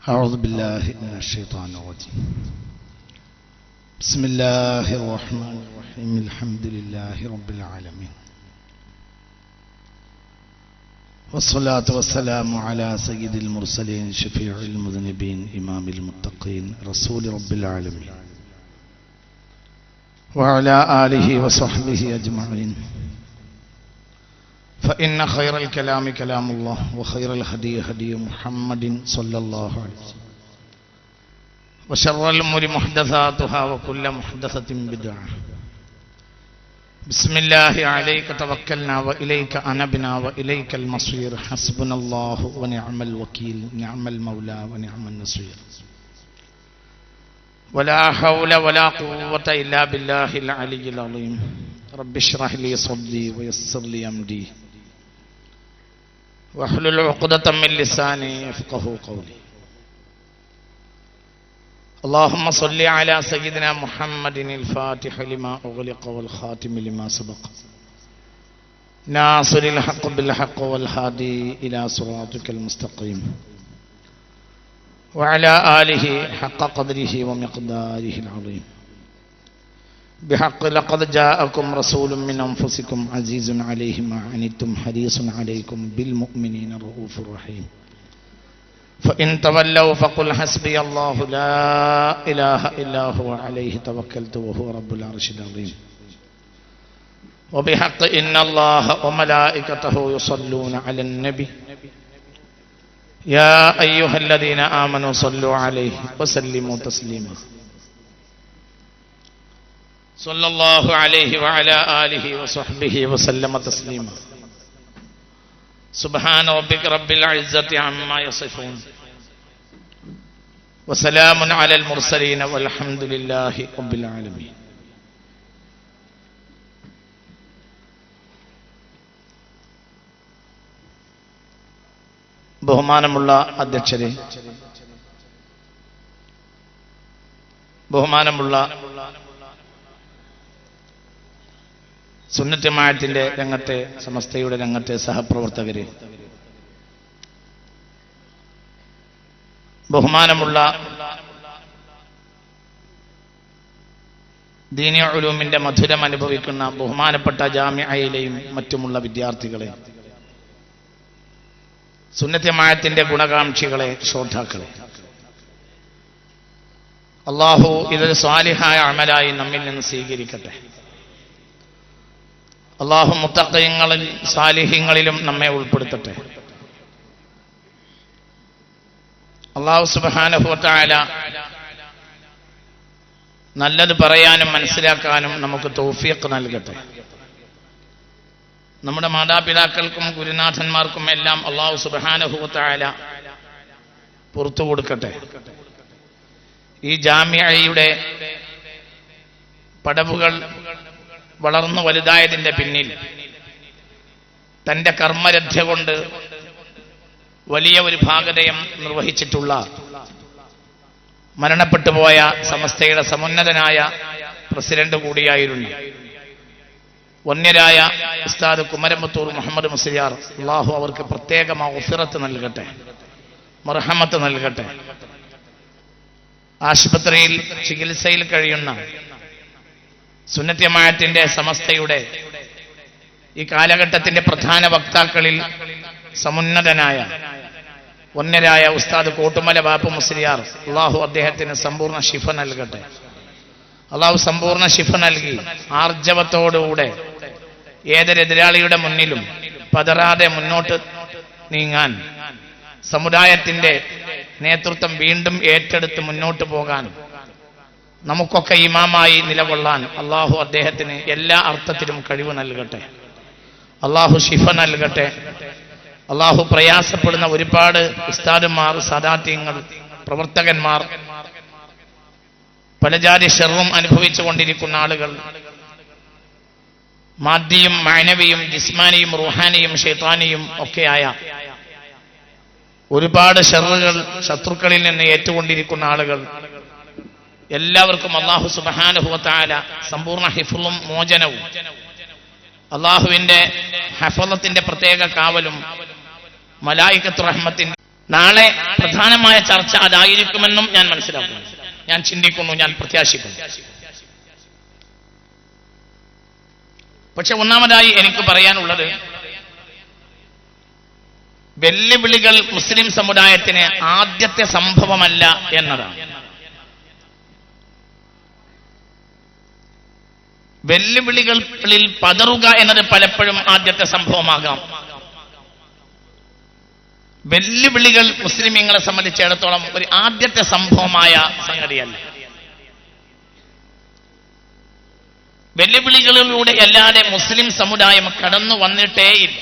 أعوذ بالله من الشيطان الرجيم. بسم الله الرحمن الرحيم. الحمد لله رب العالمين، والصلاة والسلام على سيد المرسلين شفيع المذنبين إمام المتقين رسول رب العالمين وعلى آله وصحبه أجمعين. فإن خير الكلام كلام الله، وخير الهدي هدي محمد صلى الله عليه وسلم، وشر الأمور محدثاتها، وكل محدثة بدعة. بسم الله عليك توكلنا وإليك أنبنا وإليك المصير. حسبنا الله ونعم الوكيل، نعم المولى ونعم النصير. ولا حول ولا قوة إلا بالله العلي العظيم. رب اشرح لي صدري ويسر لي أمري واحلل عقدة من لساني يفقهوا قولي. اللهم صل على سيدنا محمد الفاتح لما أغلق والخاتم لما سبق، ناصر الحق بالحق والهادي إلى صراطك المستقيم، وعلى آله حق قدره ومقداره العظيم. بحق لقد جاءكم رسول من أنفسكم عزيز عليه ما عنتم حريص عليكم بالمؤمنين رؤوف رحيم. فإن تولوا فقل حسبي الله لا إله إلا هو عليه توكلت وهو رب العرش العظيم. وبحق إن الله وملائكته يصلون على النبي يا أيها الذين آمنوا صلوا عليه وسلموا تسليما. صلى الله عليه وعلى آله وصحبه وسلم تسليما. سبحان ربك رب العزة عما يصفون، وسلام على المرسلين والحمد لله رب العالمين. ബഹുമാനമുള്ള അധ്യക്ഷരെ, ബഹുമാനമുള്ള സുന്നത്ത് ജമാഅത്തിന്റെ രംഗത്തെ, സമസ്തയുടെ രംഗത്തെ സഹപ്രവർത്തകരെ, ബഹുമാനമുള്ള ദീനി ഉലൂമിന്റെ മധുരം അനുഭവിക്കുന്ന ബഹുമാനപ്പെട്ട ജാമിഅയിലെയും മറ്റുമുള്ള വിദ്യാർത്ഥികളെ, സുന്നത്ത് ജമാഅത്തിന്റെ ഗുണകാംക്ഷികളെ, ശ്രോതാക്കളെ, അല്ലാഹു ഇതൊരു സ്വാലിഹായ അമലായി നമ്മിൽ നിന്ന് സ്വീകരിക്കട്ടെ. അല്ലാഹു മുത്തഖീങ്ങളിൽ സാലിഹീങ്ങളിലും നമ്മെ ഉൾപ്പെടുത്തട്ടെ. അല്ലാഹു സുബ്ഹാനഹു വ തആല നല്ലത് പറയാനും മനസ്സിലാക്കാനും നമുക്ക് തൗഫീഖ് നൽകട്ടെ. നമ്മുടെ മാതാപിതാക്കൾക്കും ഗുരുനാഥന്മാർക്കും എല്ലാം അല്ലാഹു സുബ്ഹാനഹു വ തആല പുറത്തു കൊടുക്കട്ടെ. ഈ ജാമിഅയുടെ പടവുകൾ വളർന്നു വലുതായതിന്റെ പിന്നിൽ തന്റെ കർമ്മരഥ കൊണ്ട് വലിയ ഒരു ഭാഗതയം നിർവഹിച്ചിട്ടുള്ള മരണപ്പെട്ടു പോയ സമസ്തയുടെ സമുന്നതനായ പ്രസിഡന്റ് കൂടിയായിരുന്നു വന്യരായ ഉസ്താദ് കുമരമ്പത്തൂർ മുഹമ്മദ് മുസ്ലിയാർ. അല്ലാഹു അവർക്ക് പ്രത്യേക മഗ്ഫിറത്ത് നൽകട്ടെ, മർഹമത്ത് നൽകട്ടെ. ആശുപത്രിയിൽ ചികിത്സയിൽ കഴിയുന്ന സുന്നത്ത് ജമാഅത്തിന്റെ സമസ്തയുടെ ഈ കാലഘട്ടത്തിന്റെ പ്രധാന വക്താക്കളിൽ സമുന്നതനായ വന്യരായ ഉസ്താദ് കോട്ടുമല ബാപ്പു മുസ്ലിയാർ, അല്ലാഹു അദ്ദേഹത്തിന് സമ്പൂർണ്ണ ശിഫ നൽകട്ടെ. അല്ലാഹു സമ്പൂർണ്ണ ശിഫ നൽകി ആർജവത്തോടുകൂടെ ഏതൊരെതിരാളിയുടെ മുന്നിലും പതറാതെ മുന്നോട്ട് നീങ്ങാൻ, സമുദായത്തിന്റെ നേതൃത്വം വീണ്ടും ഏറ്റെടുത്ത് മുന്നോട്ട് പോകാൻ, നമുക്കൊക്കെ ഇമാമായി നിലകൊള്ളാൻ അല്ലാഹു അദ്ദേഹത്തിന് എല്ലാ അർത്ഥത്തിലും കഴിവ് നൽകട്ടെ. അല്ലാഹു ശിഫ നൽകട്ടെ. അല്ലാഹു പ്രയാസപ്പെടുന്ന ഒരുപാട് ഉസ്താദുമാർ, സദാത്യങ്ങൾ, പ്രവർത്തകന്മാർ, പലജാതി ഷർറും അനുഭവിച്ചു കൊണ്ടിരിക്കുന്ന ആളുകൾ, മാദ്ദിയും മാനവിയും ജിസ്മാനിയും റൂഹാനിയും ശൈത്താനിയും ഒക്കെയായ ഒരുപാട് ഷർറുകൾ ശത്രുക്കളിൽ നിന്ന് ഏറ്റുകൊണ്ടിരിക്കുന്ന ആളുകൾ, എല്ലാവർക്കും അല്ലാഹു സുബ്ഹാനഹു വ തആല സമ്പൂർണ്ണ ഹിഫ്ളും മോചനവും, അല്ലാഹുവിന്റെ ഹഫളത്തിന്റെ പ്രത്യേക കാവലും, മലായികത്ത് റഹ്മത്തിന്റെ നാളെ പ്രധാനമായ ചർച്ച അതായിരിക്കുമെന്നും ഞാൻ മനസ്സിലാക്കുന്നു, ഞാൻ ചിന്തിക്കുന്നു, ഞാൻ പ്രത്യാശിക്കുന്നു. പക്ഷെ ഒന്നാമതായി എനിക്ക് പറയാനുള്ളത്, വെല്ലുവിളികൾ മുസ്ലിം സമുദായത്തിന് ആദ്യത്തെ സംഭവമല്ല എന്നതാണ്. വെല്ലുവിളികളിൽ പതറുക എന്നത് പലപ്പോഴും ആദ്യത്തെ സംഭവമാകാം. വെല്ലുവിളികൾ മുസ്ലിമീങ്ങളെ സംബന്ധിച്ചിടത്തോളം ഒരു ആദ്യത്തെ സംഭവമായ സംഗതിയല്ല. വെല്ലുവിളികളിലൂടെ അല്ലാതെ മുസ്ലിം സമുദായം കടന്നു വന്നിട്ടേയില്ല,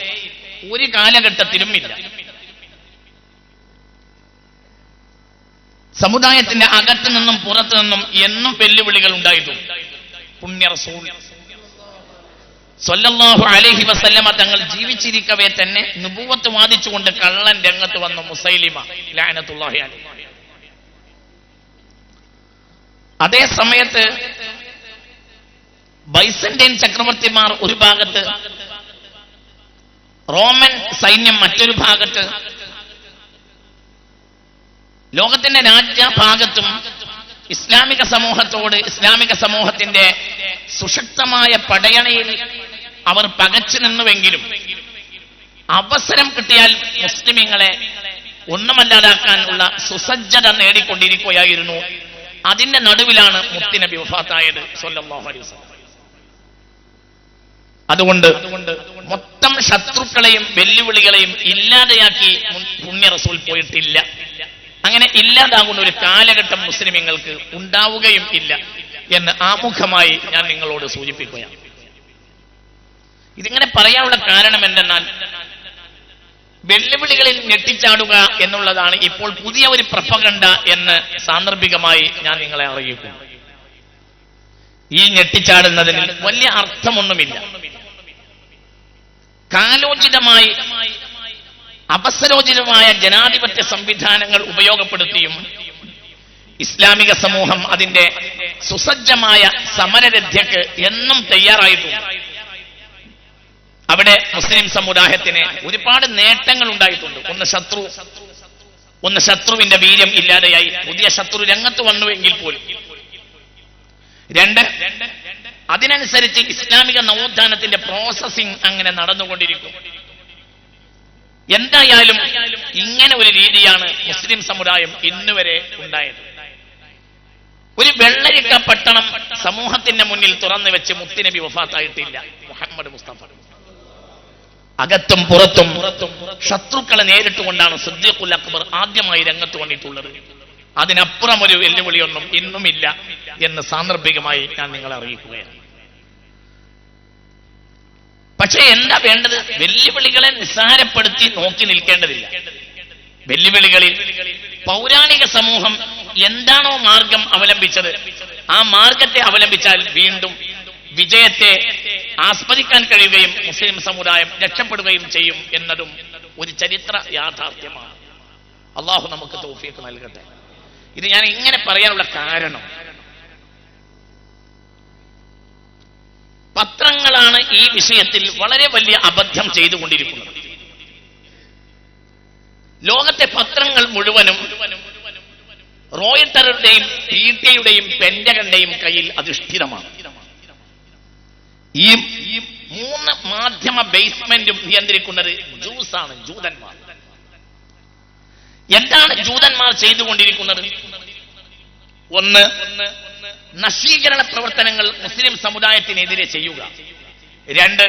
ഒരു കാലഘട്ടത്തിലും ഇല്ല. സമുദായത്തിന്റെ അകത്തു നിന്നും പുറത്തു നിന്നും എന്നും വെല്ലുവിളികൾ ഉണ്ടായിട്ടുണ്ട്. പുണ്യ റസൂൽ സ്വല്ലല്ലാഹു അലൈഹി വസല്ലമ തങ്ങൾ ജീവിച്ചിരിക്കവേ തന്നെ നുബുവത്ത് വാദിച്ചുകൊണ്ട് കള്ളൻ രംഗത്ത് വന്നു, മുസൈലിമ ലഅനത്തുല്ലാഹി അലൈഹി. അതേ സമയത്ത് ബൈസന്റൈൻ ചക്രവർത്തിമാർ ഒരു ഭാഗത്ത്, റോമൻ സൈന്യം മറ്റൊരു ഭാഗത്ത്, ലോകത്തിന്റെ രാജ്യഭാഗത്തും ഇസ്ലാമിക സമൂഹത്തോട്, ഇസ്ലാമിക സമൂഹത്തിന്റെ സുശക്തമായ പടയണയിൽ അവർ പകച്ചു നിന്നുവെങ്കിലും അവസരം കിട്ടിയാൽ മുസ്ലിമീങ്ങളെ ഒന്നുമല്ലാതാക്കാനുള്ള സുസജ്ജത നേടിക്കൊണ്ടിരിക്കുകയായിരുന്നു. അതിന്റെ നടുവിലാണ് മുത്തുനബി വഫാത്തായത് സ്വല്ലല്ലാഹു അലൈഹി വസല്ലം. അതുകൊണ്ട് മൊത്തം ശത്രുക്കളെയും വെല്ലുവിളികളെയും ഇല്ലാതെയാക്കി പുണ്യ റസൂൽ പോയിട്ടില്ല. അങ്ങനെ ഇല്ലാതാകുന്ന ഒരു കാലഘട്ടം മുസ്ലിമീങ്ങൾക്ക് ഉണ്ടാവുകയും ഇല്ല എന്ന് ആമുഖമായി ഞാൻ നിങ്ങളോട് സൂചിപ്പിക്കുകയാണ്. ഇതിങ്ങനെ പറയാനുള്ള കാരണം എന്തെന്നാൽ, വെല്ലുവിളികളിൽ ഞെട്ടിച്ചാടുക എന്നുള്ളതാണ് ഇപ്പോൾ പുതിയ ഒരു പ്രൊപ്പഗണ്ട എന്ന് സാന്ദർഭികമായി ഞാൻ നിങ്ങളെ അറിയിക്കുന്നു. ഈ ഞെട്ടിച്ചാടുന്നതിന് വലിയ അർത്ഥമൊന്നുമില്ല. കാലോചിതമായി അവസരോചിതമായ ജനാധിപത്യ സംവിധാനങ്ങൾ ഉപയോഗപ്പെടുത്തിയും ഇസ്ലാമിക സമൂഹം അതിന്റെ സുസജ്ജമായ സമരരഥ്യക്ക് എന്നും തയ്യാറായിട്ടുണ്ട്. അവിടെ മുസ്ലിം സമുദായത്തിന് ഒരുപാട് നേട്ടങ്ങൾ ഉണ്ടായിട്ടുണ്ട്. ഒന്ന് ശത്രുവിന്റെ വീര്യം ഇല്ലാതെയായി, പുതിയ ശത്രു രംഗത്ത് വന്നുവെങ്കിൽ പോലും. രണ്ട്, അതിനനുസരിച്ച് ഇസ്ലാമിക നവോത്ഥാനത്തിന്റെ പ്രോസസിംഗ് അങ്ങനെ നടന്നുകൊണ്ടിരിക്കും. എന്തായാലും ഇങ്ങനെ ഒരു രീതിയാണ് മുസ്ലിം സമുദായം ഇന്നുവരെ ഉണ്ടായത്. ഒരു വെള്ളരിക്ക പട്ടണം സമൂഹത്തിന്റെ മുന്നിൽ തുറന്നു വെച്ച് മുത്തുനബി വഫാത്തായിട്ടില്ല. മുഹമ്മദ് മുസ്തഫ അകത്തും പുറത്തും ശത്രുക്കളെ നേരിട്ടുകൊണ്ടാണ് സിദ്ദീഖുൽ അക്ബർ ആദ്യമായി രംഗത്ത് വന്നിട്ടുള്ളത്. അതിനപ്പുറം ഒരു വെല്ലുവിളിയൊന്നും ഇന്നുമില്ല എന്ന് സാന്ദർഭികമായി ഞാൻ നിങ്ങളെ അറിയിക്കുകയാണ്. പക്ഷേ എന്താ വേണ്ടത്? വെല്ലുവിളികളെ നിസ്സാരപ്പെടുത്തി നോക്കി നിൽക്കേണ്ടതില്ല. വെല്ലുവിളികളിൽ പൗരാണിക സമൂഹം എന്താണോ മാർഗം അവലംബിച്ചത്, ആ മാർഗത്തെ അവലംബിച്ചാൽ വീണ്ടും വിജയത്തെ ആസ്വദിക്കാൻ കഴിയുകയും മുസ്ലിം സമുദായം രക്ഷപ്പെടുകയും ചെയ്യും എന്നതും ഒരു ചരിത്ര യാഥാർത്ഥ്യമാണ്. അള്ളാഹു നമുക്ക് തൗഫീഖ് നൽകട്ടെ. ഇത് ഞാൻ ഇങ്ങനെ പറയാനുള്ള കാരണം, പത്രങ്ങളാണ് ഈ വിഷയത്തിൽ വളരെ വലിയ അബദ്ധം ചെയ്തുകൊണ്ടിരിക്കുന്നത്. ലോകത്തെ പത്രങ്ങൾ മുഴുവനും റോയിട്ടറുടെയും PTയുടെയും പെന്റഗന്റെയും കയ്യിൽ അധിഷ്ഠിതമാണ്. ഈ മൂന്ന് മാധ്യമ ബേസ്മെന്റും നിയന്ത്രിക്കുന്നത് ജൂസാണ്, ജൂതന്മാർ. എന്താണ് ജൂതന്മാർ ചെയ്തുകൊണ്ടിരിക്കുന്നത്? ഒന്ന്, നശീകരണ പ്രവർത്തനങ്ങൾ മുസ്ലിം സമുദായത്തിനെതിരെ ചെയ്യുക. രണ്ട്,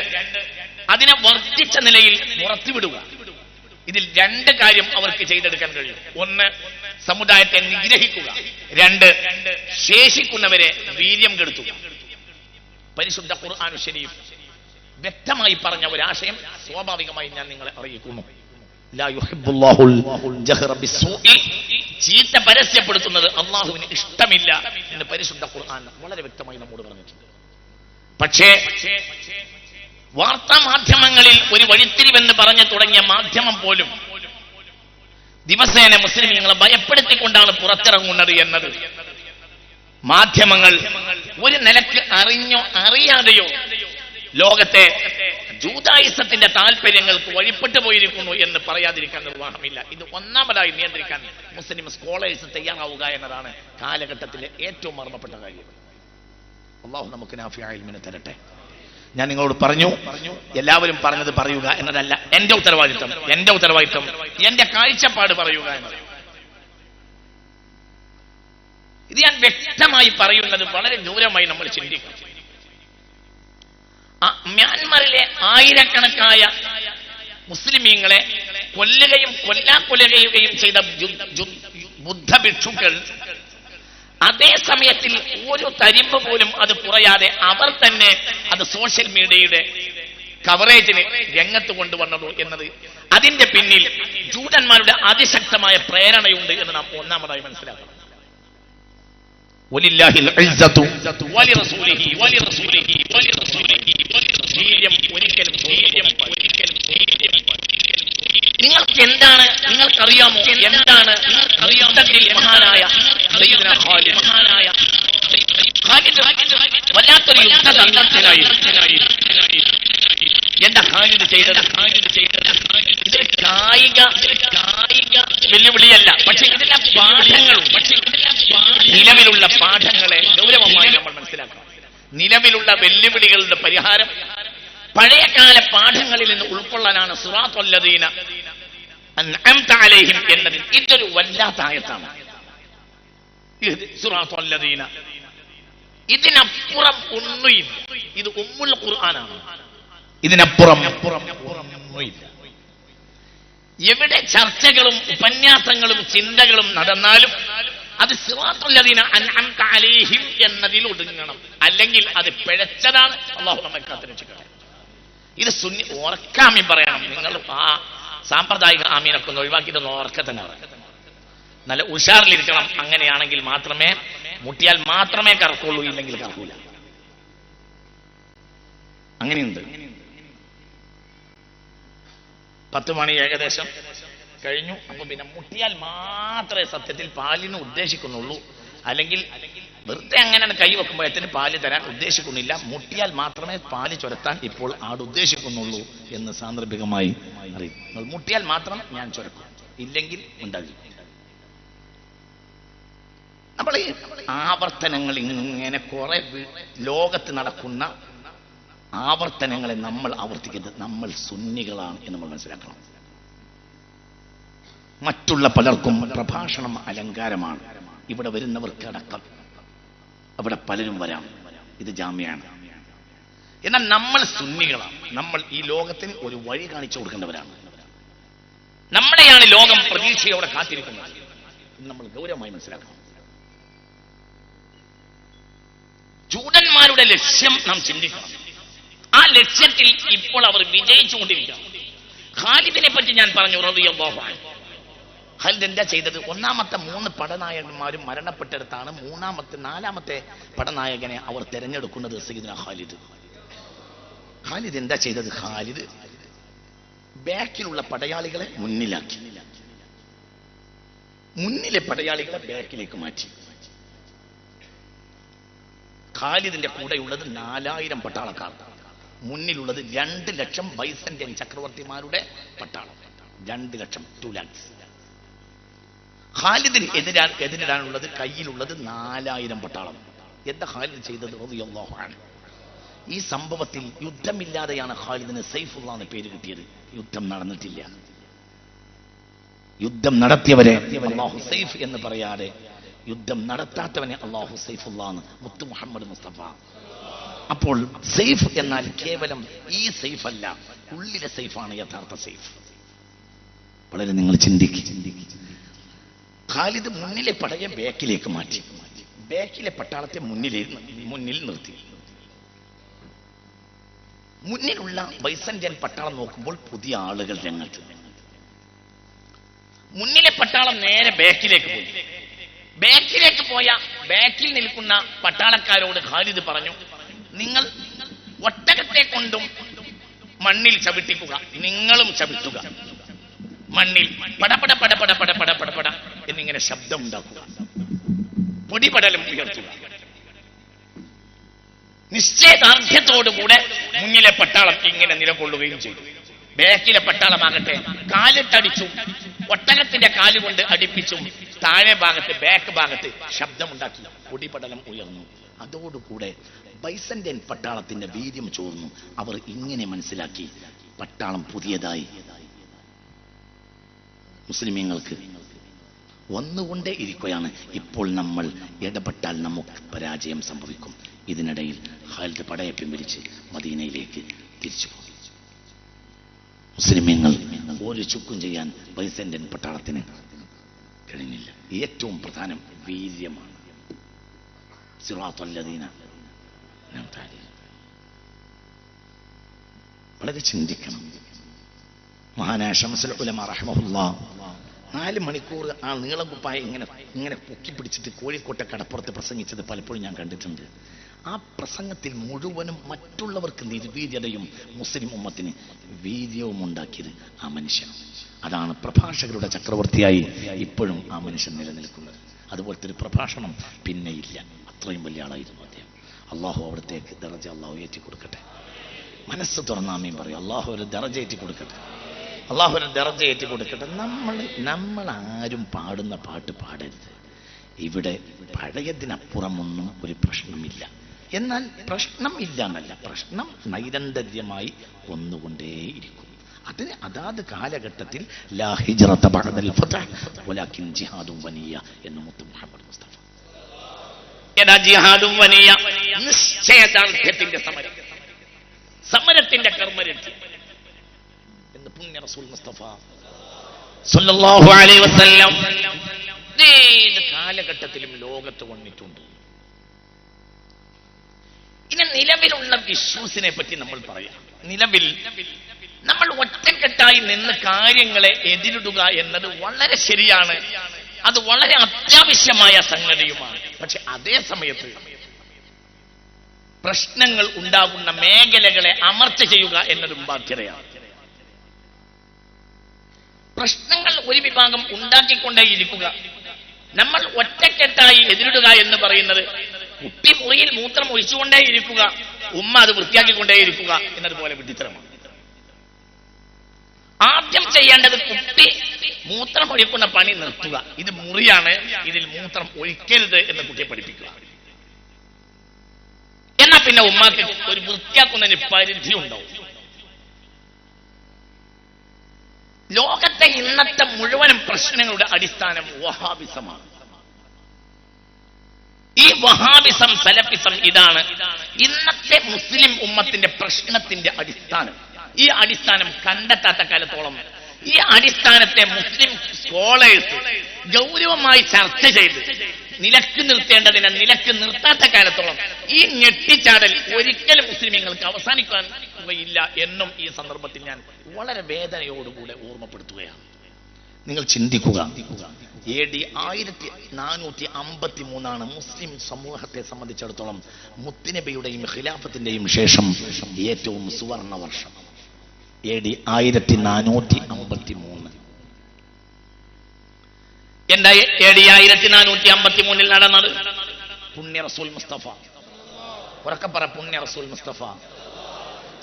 അതിനെ വർദ്ധിച്ച നിലയിൽ പുറത്തുവിടുക. ഇതിൽ രണ്ട് കാര്യം അവർക്ക് ചെയ്തെടുക്കാൻ കഴിയും. ഒന്ന്, സമുദായത്തെ നിഗ്രഹിക്കുക. രണ്ട്, ശേഷിക്കുന്നവരെ വീര്യം കെടുത്തുക. പരിശുദ്ധ ഖുർആൻ ശരീഫ് വ്യക്തമായി പറഞ്ഞ ഒരാശയം സ്വാഭാവികമായി ഞാൻ നിങ്ങളെ അറിയിക്കുന്നു. ലാ യുഹിബ്ബുല്ലാഹുൽ ജഹ്റ ബിസ്സൂഇ, ചീത്ത പരസ്യപ്പെടുത്തുന്നത് അല്ലാഹുവിന് ഇഷ്ടമില്ല എന്ന് പരിശുദ്ധ ഖുർആൻ വളരെ വ്യക്തമായി നമ്മോട് പറഞ്ഞിട്ടുണ്ട്. പക്ഷേ വാർത്താ മാധ്യമങ്ങളിൽ ഒരു വഴിത്തിരിവെന്ന് പറഞ്ഞു തുടങ്ങിയ മാധ്യമം പോലും ദിവസേന മുസ്ലിമീങ്ങളെ ഭയപ്പെടുത്തിക്കൊണ്ടാണ് പുറത്തിറങ്ങുന്നത് എന്നത് മാധ്യമങ്ങൾ ഒരു നിലക്ക് അറിഞ്ഞോ അറിയാതെയോ ലോകത്തെ ജൂതായിസത്തിന്റെ താല്പര്യങ്ങൾക്ക് വഴിപ്പെട്ടു പോയിരിക്കുന്നു എന്ന് പറയാതിരിക്കാൻ നിർവാഹമില്ല. ഇത് ഒന്നാമതായി നിയന്ത്രിക്കാൻ മുസ്ലിം സ്കോളേഴ്സ് തയ്യാറാവുക എന്നതാണ് കാലഘട്ടത്തിലെ ഏറ്റവും മർമ്മപ്പെട്ട കാര്യം. അല്ലാഹു നമുക്ക് നാഫിയായ ഇൽമിനെ തരട്ടെ. ഞാൻ നിങ്ങളോട് പറഞ്ഞു, എല്ലാവരും പറഞ്ഞത് പറയുക എന്നതല്ല എന്റെ ഉത്തരവാദിത്തം. എന്റെ കാഴ്ചപ്പാട് പറയുക എന്നതാണ്. ഇത് ഞാൻ വ്യക്തമായി പറയുന്നത് വളരെ ഗൗരവമായി നമ്മൾ ചിന്തിക്കണം. മ്യാൻമറിലെ ആയിരക്കണക്കായ മുസ്ലിമീങ്ങളെ കൊല്ലുകയും കൊല്ലാക്കൊല്ലുകയും ചെയ്ത ബുദ്ധഭിക്ഷുക്കൾ അതേ സമയത്തിൽ ഒരു തരിമ്പ് പോലും അത് കുറയാതെ അവർ തന്നെ അത് സോഷ്യൽ മീഡിയയുടെ കവറേജിന് രംഗത്ത് കൊണ്ടുവന്നത് എന്നത് അതിന്റെ പിന്നിൽ ജൂതന്മാരുടെ അതിശക്തമായ പ്രേരണയുണ്ട് എന്ന് നാം ഒന്നാമതായി മനസ്സിലാക്കണം. നിങ്ങൾക്ക് എന്താണ്, നിങ്ങൾക്കറിയാമോ എന്താണ് മഹാനായ സയ്യിദുനാ ഖാലിദ് വല്ലാത്തൊരു യുദ്ധതന്ത്രജ്ഞനായി എന്താ ഖാലിദ് ചെയ്തത്? ഇതൊരു കായിക വെല്ലുവിളിയല്ല, പക്ഷെ ഇതിലെ പാഠങ്ങളും നിലവിലുള്ള പാഠങ്ങളെ ഗൗരവമായി നമ്മൾ മനസ്സിലാക്കണം. നിലവിലുള്ള വെല്ലുവിളികളുടെ പരിഹാരം പഴയകാല പാഠങ്ങളിൽ നിന്ന് ഉൾക്കൊള്ളാനാണ് സിറാത്തുല്ലദീന അൻഅംത അലൈഹിം എന്നതിൽ ഇതൊരു വല്ലാത്ത ആയത്താണ്. സിറാത്തുല്ലദീന ഇതിനപ്പുറം ഒന്നുമില്ല. ഇത് ഉമ്മുൽ ഖുർആനാണ്. ഇതിനപ്പുറം ഒന്നുമില്ല. എവിടെ ചർച്ചകളും ഉപന്യാസങ്ങളും ചിന്തകളും നടന്നാലും അത് സിറാത്തുല്ലദീന അൻഅംത അലൈഹിം എന്നതിൽ ഒതുങ്ങണം. അല്ലെങ്കിൽ അത് പിഴച്ചതാണ്. അല്ലാഹു നമ്മെ കാത്തുരക്ഷിക്കട്ടെ. ഇത് സുന്നി ഓർക്കാമി പറയണം. നിങ്ങൾ ആ സാമ്പ്രദായിക ആമീനൊക്കെ ഒന്ന് ഒഴിവാക്കിയിട്ടൊന്ന് ഓർക്ക തന്നെ പറയാം. നല്ല ഉഷാറിലിരിക്കണം. അങ്ങനെയാണെങ്കിൽ മാത്രമേ മുട്ടിയാൽ മാത്രമേ കറക്കുള്ളൂ, ഇല്ലെങ്കിൽ കറക്കൂല. അങ്ങനെയുണ്ട്. 10 മണി ഏകദേശം കഴിഞ്ഞു. അപ്പൊ പിന്നെ മുട്ടിയാൽ മാത്രമേ സത്യത്തിൽ പാലിന് ഉദ്ദേശിക്കുന്നുള്ളൂ. അല്ലെങ്കിൽ വെറുതെ അങ്ങനെ കൈ വെക്കുമ്പോഴത്തിന് പാല് തരാൻ ഉദ്ദേശിക്കുന്നില്ല. മുട്ടിയാൽ മാത്രമേ പാല് ചുരത്താൻ ഇപ്പോൾ ആട് ഉദ്ദേശിക്കുന്നുള്ളൂ എന്ന് സാന്ദർഭികമായി അറിയും. നിങ്ങൾ മുട്ടിയാൽ മാത്രം ഞാൻ ചുരക്കും, ഇല്ലെങ്കിൽ ഉണ്ടാകില്ല. നമ്മൾ ഈ ആവർത്തനങ്ങൾ ഇങ്ങനെ കുറെ ലോകത്ത് നടക്കുന്ന ആവർത്തനങ്ങളെ നമ്മൾ ആവർത്തിക്കുന്നത് നമ്മൾ സുന്നികളാണ് എന്ന് നമ്മൾ മനസ്സിലാക്കണം. മറ്റുള്ള പലർക്കും പ്രഭാഷണം അലങ്കാരമാണ്. ഇവിടെ വരുന്നവർക്കടക്കം അവിടെ പലരും വരാം. ഇത് ജാമ്യയാണ്. എന്നാൽ നമ്മൾ സുന്നികളാണ്. നമ്മൾ ഈ ലോകത്തിന് ഒരു വഴി കാണിച്ചു കൊടുക്കേണ്ടവരാണ്. നമ്മളെയാണ് ലോകം പ്രതീക്ഷയോടെ കാത്തിരിക്കുന്നത്. ഇത് നമ്മൾ ഗൗരവമായി മനസ്സിലാക്കണം. ജൂതന്മാരുടെ ലക്ഷ്യം നാം ചിന്തിക്കണം. ആ ലക്ഷ്യത്തിൽ ഇപ്പോൾ അവർ വിജയിച്ചുകൊണ്ടിരിക്കണം. ഖാലിദിനെ പറ്റി ഞാൻ പറഞ്ഞു റളിയല്ലാഹു അൻഹു. ഖാലിദ് എന്താ ചെയ്തത്? ഒന്നാമത്തെ 3 പടനായകന്മാരും മരണപ്പെട്ടെടുത്താണ് 4ാമത്തെ പടനായകനെ അവർ തെരഞ്ഞെടുക്കുന്നത് സയ്യിദുനാ ഖാലിദ്. ഖാലിദ് എന്താ ചെയ്തത്? ഖാലിദ് ബാക്കിലുള്ള പടയാളികളെ മുന്നിലാക്കി, മുന്നിലെ പടയാളികളെ ബാക്കിലേക്ക് മാറ്റി. ഖാലിദിന്റെ കൂടെയുള്ളത് 4000 പട്ടാളക്കാർ, മുന്നിലുള്ളത് 2 ലക്ഷം ബൈസന്റൈൻ ചക്രവർത്തിമാരുടെ പട്ടാളം. 2 ലക്ഷം 2 lakhs. ഖാലിദിന് എതിരിടാനുള്ളത് കയ്യിലുള്ളത് 4000 പട്ടാളം. എന്താ ഖാലിദ് ചെയ്തത് റളിയല്ലാഹു അൻഹു? ഈ സംഭവത്തിൽ യുദ്ധമില്ലാതെയാണ് ഖാലിദിന് സൈഫുല്ലാ എന്ന് പേര് കിട്ടിയത്. യുദ്ധം നടന്നിട്ടില്ല. യുദ്ധം നടത്തിയവരെ അല്ലാഹു സൈഫ് എന്ന് പറയാതെ യുദ്ധം നടത്താത്തവനെ അല്ലാഹു സൈഫുല്ലാ എന്ന് മുത്തു മുഹമ്മദ് മുസ്തഫ. അപ്പോൾ സൈഫ് എന്നാൽ കേവലം ഈ സൈഫ് അല്ല, ഉള്ളിലെ സൈഫാണ് യഥാർത്ഥ സൈഫ്. വളരെ നിങ്ങൾ ചിന്തിക്കും. ഖാലിദ് മുന്നിലെ പടയെ ബാക്കിലേക്ക് മാറ്റി, ബാക്കിലെ പട്ടാളത്തെ മുന്നിൽ നിർത്തി. മുന്നിലുള്ള ബൈസന്റൈൻ പട്ടാളം നോക്കുമ്പോൾ പുതിയ ആളുകൾ രംഗത്ത്. മുന്നിലെ പട്ടാളം നേരെ ബാക്കിലേക്ക് പോയി. ബാക്കിലേക്ക് പോയ ബാക്കിൽ നിൽക്കുന്ന പട്ടാളക്കാരോട് ഖാലിദ് പറഞ്ഞു, നിങ്ങൾ ഒട്ടകത്തെ കൊണ്ടും മണ്ണിൽ ചവിട്ടിക്കുക, നിങ്ങളും ചവിട്ടുക. മണ്ണിൽ പടപട പടപട പടപട പടപട എന്നിങ്ങനെ ശബ്ദം ഉണ്ടാക്കുക, പൊടിപടലം ഉയർത്തുക. നിശ്ചയദാർഢ്യത്തോടുകൂടെ മുന്നിലെ പട്ടാളം ഇങ്ങനെ നിലകൊള്ളുകയും ചെയ്തു. ബാക്കിലെ പട്ടാളമാകട്ടെ കാലിട്ടടിച്ചും ഒട്ടകത്തിന്റെ കാലുകൊണ്ട് അടിപ്പിച്ചും താഴെ ഭാഗത്ത് ബാക്ക് ഭാഗത്ത് ശബ്ദമുണ്ടാക്കി പൊടിപടലം ഉയർന്നു. അതോടുകൂടെ ബൈസന്റൈൻ പട്ടാളത്തിന്റെ വീര്യം ചോർന്നു. അവർ ഇങ്ങനെ മനസ്സിലാക്കി, പട്ടാളം പുതിയതായി മുസ്ലിമീങ്ങൾക്ക് വന്നുകൊണ്ടേ ഇരിക്കുകയാണ്. ഇപ്പോൾ നമ്മൾ ഇടപെട്ടാൽ നമുക്ക് പരാജയം സംഭവിക്കും. ഇതിനിടയിൽ ഖാലിദ് പടയെ പിൻവലിച്ച് മദീനയിലേക്ക് തിരിച്ചു പോകും. മുസ്ലിമീങ്ങൾ ഒരു ചുക്കും ചെയ്യാൻ ബൈസന്റൈൻ പട്ടാളത്തിന് കഴിഞ്ഞില്ല. ഏറ്റവും പ്രധാനം വീര്യമാണ്. സിറാത്തുൽ ലദീന വളരെ ചിന്തിക്കണം. മഹാനായ ശംസുൽ ഉലമ റഹ്മഹുല്ലാഹ് 4 മണിക്കൂർ ആ നീളം കുപ്പായ ഇങ്ങനെ പൊക്കി പിടിച്ചിട്ട് കോഴിക്കോട്ടെ കടപ്പുറത്ത് പ്രസംഗിച്ചത് പലപ്പോഴും ഞാൻ കണ്ടിട്ടുണ്ട്. ആ പ്രസംഗത്തിൽ മുഴുവനും മറ്റുള്ളവർക്ക് നിർവീര്യതയും മുസ്ലിം ഉമ്മത്തിന് വീര്യവും ഉണ്ടാക്കിയത് ആ മനുഷ്യൻ. അതാണ് പ്രഭാഷകരുടെ ചക്രവർത്തിയായി ഇപ്പോഴും ആ മനുഷ്യൻ നിലനിൽക്കുന്നത്. അതുപോലത്തെ ഒരു പ്രഭാഷണം പിന്നെയില്ല. അത്രയും വലിയ ആളായിരുന്നു അദ്ദേഹം. അള്ളാഹു അവിടത്തേക്ക് ദറജ അള്ളാഹു ഏറ്റി കൊടുക്കട്ടെ. മനസ്സ് തുറന്നാമയും പറയും, അള്ളാഹു ഒരു ദറജ ഏറ്റി കൊടുക്കട്ടെ, അള്ളാഹു ഒരു ദറജ ഏറ്റി കൊടുക്കട്ടെ. നമ്മൾ ആരും പാടുന്ന പാട്ട് പാടരുത്. ഇവിടെ പഴയതിനപ്പുറമൊന്നും ഒരു പ്രശ്നമില്ല. എന്നാൽ പ്രശ്നം ഇല്ല എന്നല്ല, പ്രശ്നം നൈരന്തര്യമായി വന്നുകൊണ്ടേയിരിക്കും. അതിന് അതാത് കാലഘട്ടത്തിൽ ലാ ഹിജ്റത ബഅദൽ ഫത്ഹ് വലാകിൻ ജിഹാദുൻ വനിയ എന്ന് മുത്ത് മുഹമ്മദ് മുസ്തഫ. ഏതാ ജിഹാദുൻ വനിയ? നിശ്ചയദാർഢ്യത്തിന്റെ സമരം, സമരത്തിന്റെ കർമ്മരത്തി എന്ന് പുണ്യ റസൂൽ മുസ്തഫ സല്ലല്ലാഹു അലൈഹി വസല്ലം ഏത് കാലഘട്ടത്തിലും ലോകത്ത് വന്നിട്ടുണ്ട്. ഇനി നിലവിലുള്ള ഇഷ്യൂസിനെ പറ്റി നമ്മൾ പറയാം. നിലവിൽ നമ്മൾ ഒറ്റക്കെട്ടായി നിന്ന് കാര്യങ്ങളെ എതിരിടുക എന്നത് വളരെ ശരിയാണ്. അത് വളരെ അത്യാവശ്യമായ സംഗതിയുമാണ്. പക്ഷെ അതേ സമയത്ത് പ്രശ്നങ്ങൾ ഉണ്ടാകുന്ന മേഖലകളെ അമർച്ച ചെയ്യുക എന്നതും ബാധ്യതയാണ്. പ്രശ്നങ്ങൾ ഒരു വിഭാഗം ഉണ്ടാക്കിക്കൊണ്ടേയിരിക്കുക. നമ്മൾ ഒറ്റക്കെട്ടായി എതിരിടുക എന്ന് പറയുന്നത് കുട്ടി മുറിയിൽ മൂത്രം ഒഴിച്ചുകൊണ്ടേയിരിക്കുക, ഉമ്മ അത് വൃത്തിയാക്കിക്കൊണ്ടേയിരിക്കുക എന്നതുപോലെ വിഡ്ഢിത്തരമാണ്. ആദ്യം ചെയ്യേണ്ടത് കുട്ടി മൂത്രം ഒഴിക്കുന്ന പണി നിർത്തുക. ഇത് മുറിയാണ്, ഇതിൽ മൂത്രം ഒഴിക്കരുത് എന്ന് കുട്ടിയെ പഠിപ്പിക്കുക. എന്നാ പിന്നെ ഉമ്മാക്ക് ഒരു വൃത്തിയാക്കുന്നതിന് പരിധി ഉണ്ടാവും. ലോകത്തെ ഇന്നത്തെ മുഴുവനും പ്രശ്നങ്ങളുടെ അടിസ്ഥാനം വഹാബിസമാണ്. ഈ വഹാബിസം സലഫിസം ഇതാണ് ഇന്നത്തെ മുസ്ലിം ഉമ്മത്തിന്റെ പ്രശ്നത്തിന്റെ അടിസ്ഥാനം. ഈ അടിസ്ഥാനം കണ്ടെത്താത്ത കാലത്തോളം ഈ അടിസ്ഥാനത്തെ മുസ്ലിം സ്കോളേഴ്സ് ഗൗരവമായി ചർച്ച ചെയ്ത് നിലക്ക് നിർത്തേണ്ടതിനെ നിലക്ക് നിർത്താത്ത കാലത്തോളം ഈ ഞെട്ടിച്ചാടൽ ഒരിക്കലും മുസ്ലിമീങ്ങൾക്ക് അവസാനിക്കാനില്ല എന്നും ഈ സന്ദർഭത്തിൽ ഞാൻ വളരെ വേദനയോടുകൂടെ ഓർമ്മപ്പെടുത്തുകയാണ്. നിങ്ങൾ ചിന്തിക്കുക, AD 1453 മുസ്ലിം സമൂഹത്തെ സംബന്ധിച്ചിടത്തോളം മുത്തുനബിയുടെയും ഖിലാഫത്തിന്റെയും ശേഷം ഏറ്റവും സുവർണ വർഷം. AD 1453. എന്താ AD 1453 നടന്നത്? പുണ്യ റസൂൽ മുസ്തഫ, ഉറക്കപ്പറ പുണ്യ റസൂൽ മുസ്തഫ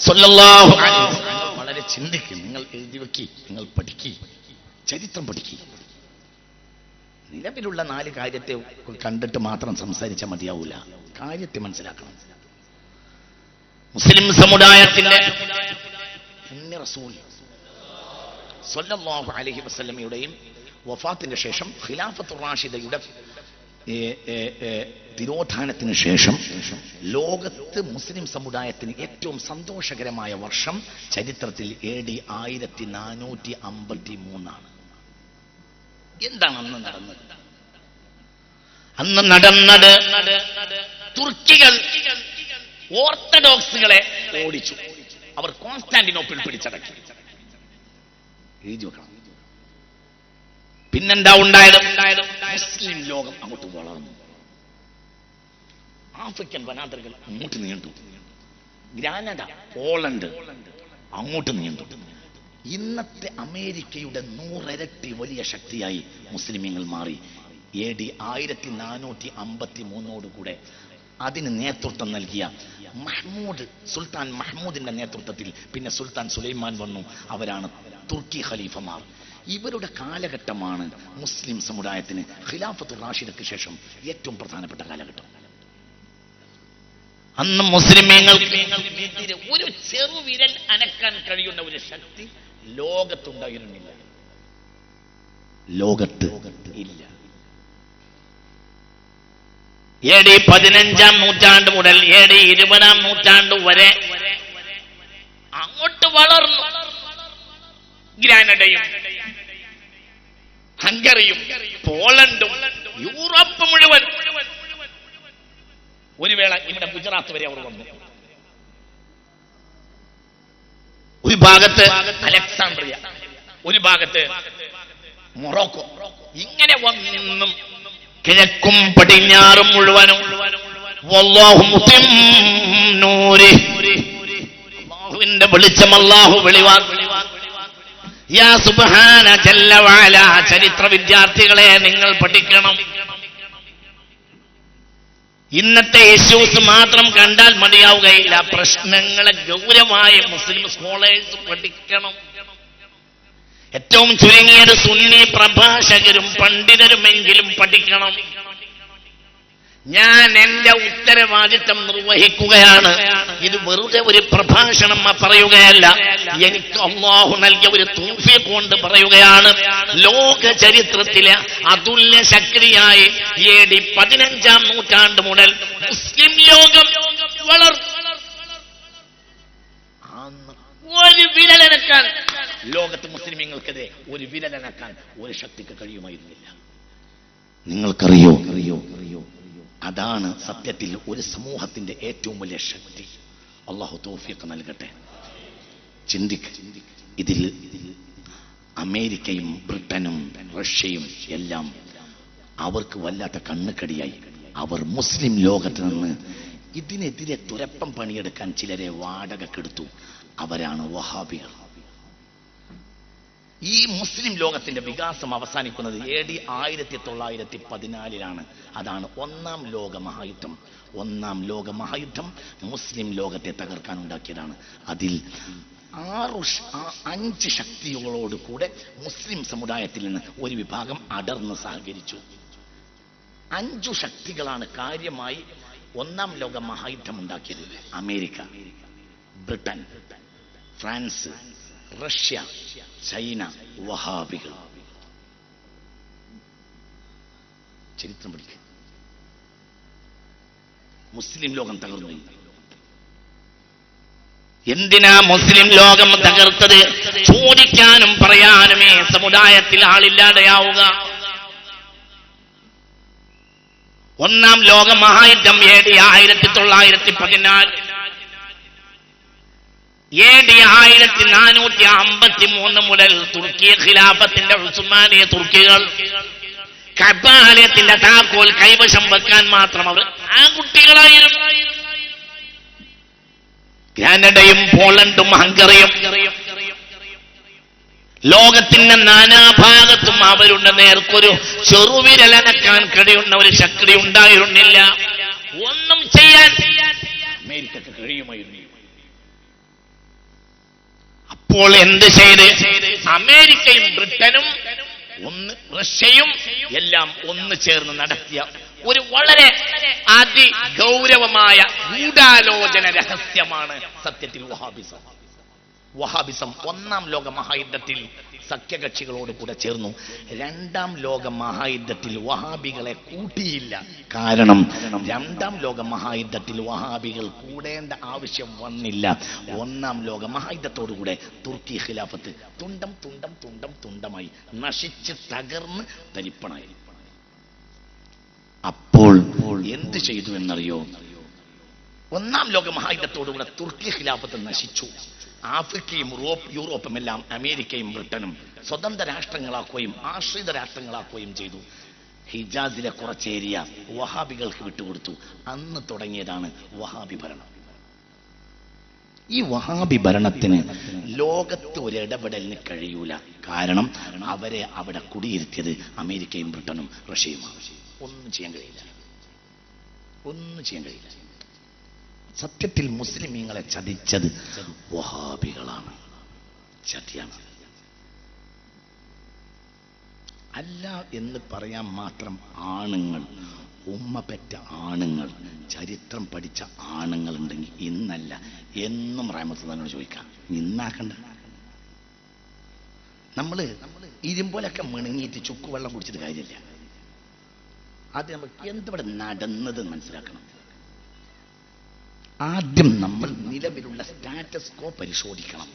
സല്ലല്ലാഹു അലൈഹി വസല്ലം. വളരെ ചിന്തിക്കും, നിങ്ങൾ എഴുതി വെക്കി, നിങ്ങൾ പഠിക്കി, ചരിത്രം പഠിക്കി. നിലവിലുള്ള 4 കാര്യത്തെ കണ്ടിട്ട് മാത്രം സംസാരിച്ചാൽ മതിയാവൂല. കാര്യത്തെ മനസ്സിലാക്കണം. മുസ്ലിം സമുദായത്തിന്റെ പുണ്യ റസൂൽ സല്ലല്ലാഹു അലൈഹി വസല്ലമയുടെയും വഫാത്തിന്റെ ശേഷം ഖിലാഫത്തുർ റാഷിദയുടെ തിരോധാനത്തിന് ശേഷം ലോകത്ത് മുസ്ലിം സമുദായത്തിന് ഏറ്റവും സന്തോഷകരമായ വർഷം ചരിത്രത്തിൽ AD 1453. എന്താണ് അന്ന് നടന്നത്? അന്ന് നടന്നത് തുർക്കികൾ ഓർത്തഡോക്സുകളെ ഓടിച്ചു. അവർ കോൺസ്റ്റാന്റിനോപ്പിൾ പിടിച്ചടക്കി. എഴുതി വെക്കണം. പിന്നെന്താ ഉണ്ടായത്? മുസ്ലിം ലോകം അങ്ങോട്ട് വളർന്നു. ആഫ്രിക്കൻ വനാന്തരങ്ങൾ അങ്ങോട്ട് നീണ്ടു. ഗ്രാനഡ, പോളണ്ട് അങ്ങോട്ട് നീണ്ടു. ഇന്നത്തെ അമേരിക്കയുടെ 100 ഇരട്ടി വലിയ ശക്തിയായി മുസ്ലിമീങ്ങൾ മാറി. AD 1453 കൂടെ അതിന് നേതൃത്വം നൽകിയ സുൽത്താൻ മഹ്മൂദിന്റെ നേതൃത്വത്തിൽ പിന്നെ സുൽത്താൻ സുലൈമാൻ വന്നു. അവരാണ് തുർക്കി ഖലീഫമാർ. ഇവരുടെ കാലഘട്ടമാണ് മുസ്ലിം സമുദായത്തിന് ഖിലാഫത്തുർ റാഷിദയ്ക്ക് ശേഷം ഏറ്റവും പ്രധാനപ്പെട്ട കാലഘട്ടം. അന്ന് മുസ്ലിമീങ്ങൾക്ക് ഒരു ചെറുവിരൽ അനക്കാൻ കഴിയുന്ന ഒരു ശക്തി ലോകത്തുണ്ടായിരുന്നില്ല, ലോകത്ത് ഇല്ല. AD 15-ാം നൂറ്റാണ്ട് മുതൽ AD 20-ാം നൂറ്റാണ്ട് വരെ അങ്ങോട്ട് വളർന്നു. ഗ്രാനഡയും ഹംഗറിയും പോളണ്ടും യൂറോപ്പ് മുഴുവൻ, ഒരു വേള ഇവിടെ ഗുജറാത്ത് വരെ അവർ വന്നു. ഒരു ഭാഗത്ത് അലക്സാണ്ട്രിയ, ഒരു ഭാഗത്ത് മൊറോക്കോ. ഇങ്ങനെ വന്നും കിഴക്കും പടിഞ്ഞാറും മുഴുവനും അല്ലാഹുവിന്റെ വെളിച്ചം അല്ലാഹു വെളിവാക്കി. യാ സുബ്ഹാന ജല്ല വഅല. ചരിത്ര വിദ്യാർത്ഥികളെ, നിങ്ങൾ പഠിക്കണം. ഇന്നത്തെ ഇഷ്യൂസ് മാത്രം കണ്ടാൽ മതിയാവുകയില്ല. പ്രശ്നങ്ങളെ ഗൗരവമായി മുസ്ലിം സ്കോളേഴ്സ് പഠിക്കണം. ഏറ്റവും ചുരുങ്ങിയത് സുന്നി പ്രഭാഷകരും പണ്ഡിതരുമെങ്കിലും പഠിക്കണം. ഞാൻ എന്റെ ഉത്തരവാദിത്തം നിർവഹിക്കുകയാണ്. ഇത് വെറുതെ ഒരു പ്രഭാഷണം പറയുകയല്ല, എനിക്ക് അല്ലാഹു നൽകിയ ഒരു തൗഫീഖ് കൊണ്ട് പറയുകയാണ്. ലോക ചരിത്രത്തിലെ അതുല്യ ശക്തിയായി AD 15-ാം നൂറ്റാണ്ട് മുതൽ മുസ്ലിം ലോകം വളർന്നു. ഒരു വിരലനക്കാൻ ലോകത്ത് മുസ്ലിമീങ്ങൾക്കെതിരെ ഒരു വിരലനക്കാൻ ഒരു ശക്തിക്ക് കഴിയുമായിരുന്നില്ല. നിങ്ങൾക്കറിയോ? അതാണ് സത്യത്തിൽ ഒരു സമൂഹത്തിന്റെ ഏറ്റവും വലിയ ശക്തി. അല്ലാഹു തൗഫീഖ് നൽകട്ടെ. ചിന്തിക്ക്. ഇതിൽ അമേരിക്കയും ബ്രിട്ടനും റഷ്യയും എല്ലാം അവർക്ക് വല്ലാത്ത കണ്ണുകടിയായി. അവർ മുസ്ലിം ലോകത്ത് നിന്ന് ഇതിനെതിരെ തുരപ്പം പണിയെടുക്കാൻ ചിലരെ വാടകക്കെടുത്തു. അവരാണ് വഹാബികൾ. ഈ മുസ്ലിം ലോകത്തിന്റെ വികാസം അവസാനിക്കുന്നത് AD 1914-ലാണ്. അതാണ് ഒന്നാം ലോക മഹായുദ്ധം. ഒന്നാം ലോക മഹായുദ്ധം മുസ്ലിം ലോകത്തെ തകർക്കാൻ ഉണ്ടാക്കിയതാണ്. അതിൽ 5 ശക്തികളോട് കൂടെ മുസ്ലിം സമുദായത്തിൽ നിന്ന് ഒരു വിഭാഗം അടർന്ന് സഹകരിച്ചു. 5 ശക്തികളാണ് കാര്യമായി ഒന്നാം ലോക മഹായുദ്ധം ഉണ്ടാക്കിയത്. America, Britain, France, Russia, China, വഹാബികൾ. ചരിത്രം പഠിക്കുക. മുസ്ലിം ലോകം തകർന്നു. എന്തിനാ മുസ്ലിം ലോകം തകർത്തത്? ചോദിക്കാനും പറയാനുമേ സമുദായത്തിൽ ആളില്ലാതെയാവുക. ഒന്നാം ലോക മഹായുദ്ധം AD 1914. AD 1453 മുതൽ തുർക്കി ഖിലാഫത്തിന്റെ ഉസ്മാനിയ തുർക്കികൾ കഅബാലയത്തിന്റെ താക്കോൽ കൈവശം വെക്കാൻ മാത്രം അവർ ആൺകുട്ടികളായിരുന്നു. കാനഡയും പോളണ്ടും ഹംഗറിയും ലോകത്തിന്റെ നാനാഭാഗത്തും അവരുടെ നേർക്കൊരു ചെറുവിരലനക്കാൻ കഴിയുന്ന ഒരു ശക്തി ഉണ്ടായിരുന്നില്ല. ഒന്നും ചെയ്യാൻ അമേരിക്കക്ക് കഴിയുമായിരുന്നു. അപ്പോൾ എന്ത് ചെയ്ത്? അമേരിക്കയും ബ്രിട്ടനും റഷ്യയും എല്ലാം ഒന്ന് ചേർന്ന് നടത്തിയ ഒരു വളരെ അതിഗൗരവമായ ഗൂഢാലോചന രഹസ്യമാണ് സത്യത്തിൽ വഹാബിസം. വഹാബിസം ഒന്നാം ലോക മഹായുദ്ധത്തിൽ സഖ്യകക്ഷികളോട് കൂടെ ചേർന്നു. രണ്ടാം ലോക മഹായുദ്ധത്തിൽ വഹാബികളെ കൂട്ടിയില്ല. കാരണം രണ്ടാം ലോക മഹായുദ്ധത്തിൽ വഹാബികൾ കൂടേണ്ട ആവശ്യം വന്നില്ല. ഒന്നാം ലോക മഹായുദ്ധത്തോടുകൂടെ തുർക്കി ഖിലാഫത്ത് തുണ്ടം തുണ്ടം തുണ്ടം തുണ്ടമായി നശിച്ച് തകർന്ന് തരിപ്പണായി. അപ്പോൾ എന്ത് ചെയ്തു എന്നറിയോ? ഒന്നാം ലോക മഹായുദ്ധത്തോടുകൂടെ തുർക്കി ഖിലാഫത്ത് നശിച്ചു. ആഫ്രിക്കയും യൂറോപ്പും എല്ലാം അമേരിക്കയും ബ്രിട്ടനും സ്വതന്ത്ര രാഷ്ട്രങ്ങളാക്കുകയും ആശ്രിത രാഷ്ട്രങ്ങളാക്കുകയും ചെയ്തു. ഹിജാസിലെ കുറച്ച് ഏരിയ വഹാബികൾക്ക് വിട്ടുകൊടുത്തു. അന്ന് തുടങ്ങിയതാണ് വഹാബി ഭരണം. ഈ വഹാബി ഭരണത്തിന് ലോകത്ത് ഒരിടപെടലിന് കഴിയൂല. കാരണം അവരെ അവിടെ കുടിയിരുത്തിയത് അമേരിക്കയും ബ്രിട്ടനും റഷ്യയുമാണ്. ഒന്നും ചെയ്യാൻ കഴിയില്ല. ഒന്നും ചെയ്യാൻ കഴിയില്ല. സത്യത്തിൽ മുസ്ലിമീങ്ങളെ ചതിച്ചത് വഹാബികളാണ്, ചതിയാണ്. അല്ല എന്ന് പറയാൻ മാത്രം ആണുങ്ങൾ, ഉമ്മ പെറ്റ ആണുങ്ങൾ, ചരിത്രം പഠിച്ച ആണുങ്ങൾ ഉണ്ടെങ്കിൽ ഇന്നല്ല എന്നും റഹ്മത്തുള്ളാഹിനോട് ചോദിക്കാം. ഇന്നാക്കണ്ട. നമ്മള് ഇരുമ്പോലൊക്കെ മിണങ്ങിയിട്ട് ചുക്കുവെള്ളം കുടിച്ചിട്ട് കാര്യമില്ല. അത് നമുക്ക് എന്തിവിടെ നടന്നത് മനസ്സിലാക്കണം. ആദ്യം നമ്മൾ നിലവിലുള്ള സ്റ്റാറ്റസ് കോ പരിശോധിക്കണം,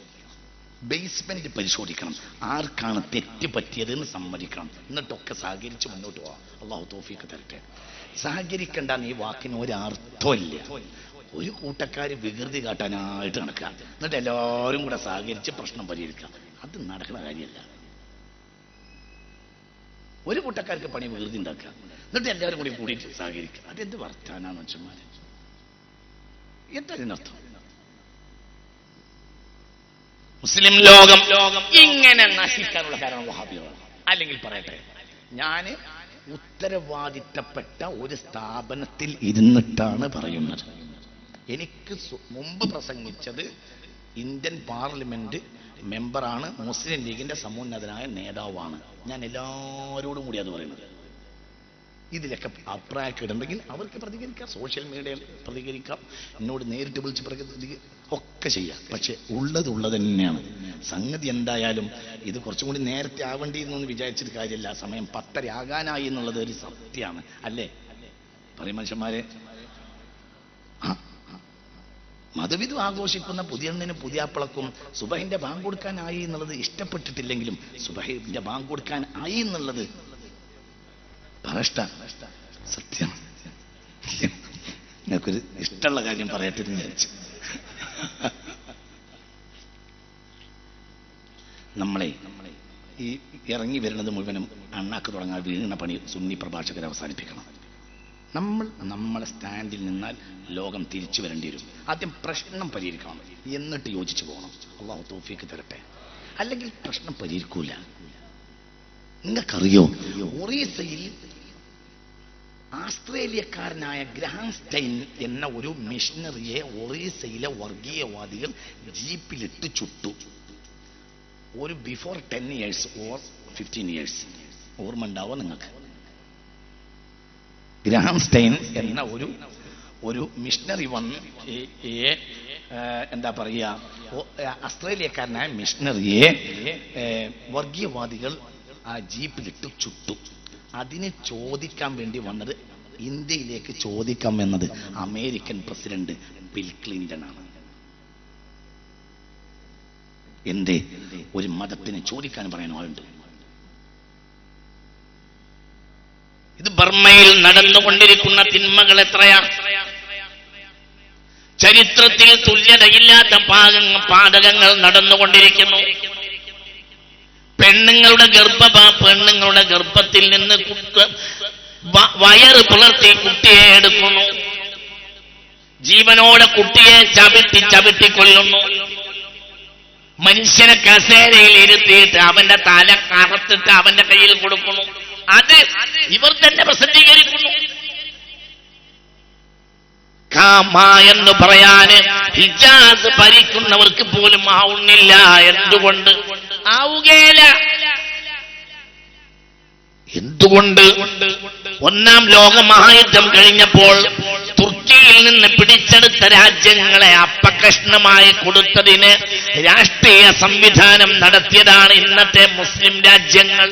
ബേസ്മെന്റ് പരിശോധിക്കണം, ആർക്കാണ് തെറ്റ് പറ്റിയതെന്ന് സമ്മതിക്കണം. എന്നിട്ടൊക്കെ സഹകരിച്ച് മുന്നോട്ട് പോവാം. അള്ളാഹു തൗഫീഖ് തരട്ടെ. സഹകരിക്കണ്ടെന്ന് ഈ വാക്കിന് ഒരർത്ഥമില്ല. ഒരു കൂട്ടക്കാര് വികൃതി കാട്ടാനായിട്ട് നടക്കുക, എന്നിട്ട് എല്ലാവരും കൂടെ സഹകരിച്ച് പ്രശ്നം പരിഹരിക്കുക. അത് നടക്കുന്ന കാര്യമല്ല. ഒരു കൂട്ടക്കാർക്ക് പണി വികൃതി ഉണ്ടാക്കുക, എന്നിട്ട് എല്ലാവരും കൂടി കൂടിയിട്ട് സഹകരിക്കുക. അതെന്ത് വർത്താനാണ് മനുഷ്യന്മാര്? എന്താ ഇതിനർത്ഥം? മുസ്ലിം ലോകം ഇങ്ങനെ നശിക്കാനുള്ള കാരണം വഹാബികളാണ്. അല്ലെങ്കിൽ പറയട്ടെ, ഞാൻ ഉത്തരവാദിത്തപ്പെട്ട ഒരു സ്ഥാപനത്തിൽ ഇരുന്നിട്ടാണ് പറയുന്നത്. എനിക്ക് മുമ്പ് പ്രസംഗിച്ചത് ഇന്ത്യൻ പാർലമെന്റ് മെമ്പറാണ്, മുസ്ലിം ലീഗിന്റെ സമുന്നതനായ നേതാവാണ്. ഞാൻ എല്ലാവരോടും കൂടി അത് പറയുന്നത്. ഇതിലൊക്കെ അഭിപ്രായക്കേടുണ്ടെങ്കിൽ അവർക്ക് പ്രതികരിക്കാം, സോഷ്യൽ മീഡിയയിൽ പ്രതികരിക്കാം, എന്നോട് നേരിട്ട് വിളിച്ച് ഒക്കെ ചെയ്യാം. പക്ഷെ ഉള്ളത് തന്നെയാണ്. സംഗതി എന്തായാലും ഇത് കുറച്ചും കൂടി നേരത്തെ ആവേണ്ടിയെന്നൊന്നും വിചാരിച്ചിട്ട് കാര്യമില്ല. സമയം 10:30 ആകാനായി എന്നുള്ളത് ഒരു സത്യമാണ്, അല്ലേ? പറയും മനുഷ്യന്മാരെ. മതവിധു ആഘോഷിക്കുന്ന പുതിയണ്ണിനും പുതിയാപ്പിളക്കും സുബഹിന്റെ ബാങ്ക് കൊടുക്കാനായി എന്നുള്ളത് ഇഷ്ടപ്പെട്ടിട്ടില്ലെങ്കിലും സുബഹിന്റെ ബാങ്ക് കൊടുക്കാൻ ആയി എന്നുള്ളത് പറഷ്ട സത്യം. നിങ്ങൾക്കൊരു ഇഷ്ടമുള്ള കാര്യം പറയട്ടെ എന്ന് വിചാരിച്ചു. നമ്മളെ ഈ ഇറങ്ങി വരുന്നത് മുഴുവനും അണ്ണാക്ക് തുടങ്ങാൻ വീണ പണി സുന്നി പ്രഭാഷകരെ അവസാനിപ്പിക്കണം. നമ്മളെ സ്റ്റാൻഡിൽ നിന്നാൽ ലോകം തിരിച്ചു വരേണ്ടി വരും. ആദ്യം പ്രശ്നം പരിഹരിക്കണം, എന്നിട്ട് യോജിച്ചു പോകണം. അള്ളാഹു തൗഫീഖ് തരട്ടെ. അല്ലെങ്കിൽ പ്രശ്നം പരിഹരിക്കൂല. നിങ്ങൾക്കറിയോ, ഒറീസയിൽ ആസ്ട്രേലിയക്കാരനായ ഗ്രഹാം സ്റ്റൈൻ എന്ന ഒരു മിഷണറിയെ ഒറീസയിലെ വർഗീയവാദികൾ ജീപ്പിലിട്ട് ചുട്ടു. ഒരു ബിഫോർ 10 years ഓർ 15 years ഓർമ്മ ഉണ്ടാവോ നിങ്ങൾക്ക്? ഗ്രഹാം സ്റ്റൈൻ എന്ന ഒരു മിഷണറി വന്ന് എന്താ പറയുക, ഓസ്ട്രേലിയക്കാരനായ മിഷണറിയെ വർഗീയവാദികൾ ആ ജീപ്പിലിട്ട് ചുട്ടു. അതിന് ചോദിക്കാൻ വേണ്ടി വന്നത്, ഇന്ത്യയിലേക്ക് ചോദിക്കാൻ വന്നത് അമേരിക്കൻ പ്രസിഡന്റ് ബിൽ ക്ലിന്റൺ ആണ്. എന്തേ? ഒരു മതത്തിന് ചോദിക്കാൻ പറയാൻ ആളുണ്ട്. ഇത് ബർമ്മയിൽ നടന്നുകൊണ്ടിരിക്കുന്ന തിന്മകൾ എത്രയാ! ചരിത്രത്തിൽ തുല്യതയില്ലാത്ത പാതകങ്ങൾ നടന്നുകൊണ്ടിരിക്കുന്നു. പെണ്ണുങ്ങളുടെ ഗർഭത്തിൽ നിന്ന് വയറ് പുലർത്തി കുട്ടിയെ എടുക്കുന്നു. ജീവനോടെ കുട്ടിയെ ചവിട്ടി കൊല്ലുന്നു. മനുഷ്യനെ കസേരയിൽ ഇരുത്തിയിട്ട് അവന്റെ തല കറത്തിട്ട് അവന്റെ കയ്യിൽ കൊടുക്കുന്നു. അത് ഇവർ തന്നെ പ്രസിദ്ധീകരിക്കുന്നു. കാമ എന്ന് പറയാന് ഹിജാസ് ഭരിക്കുന്നവർക്ക് പോലും ആവുന്നില്ല. എന്തുകൊണ്ട് ആവുകയില്ല? എന്തുകൊണ്ട്? ഒന്നാം ലോക മഹായുദ്ധം കഴിഞ്ഞപ്പോൾ തുർക്കിയിൽ നിന്ന് പിടിച്ചെടുത്ത രാജ്യങ്ങളെ അപ്പകഷ്ണമായി കൊടുത്തതിന് രാഷ്ട്രീയ സംവിധാനം നടത്തിയതാണ് ഇന്നത്തെ മുസ്ലിം രാജ്യങ്ങൾ.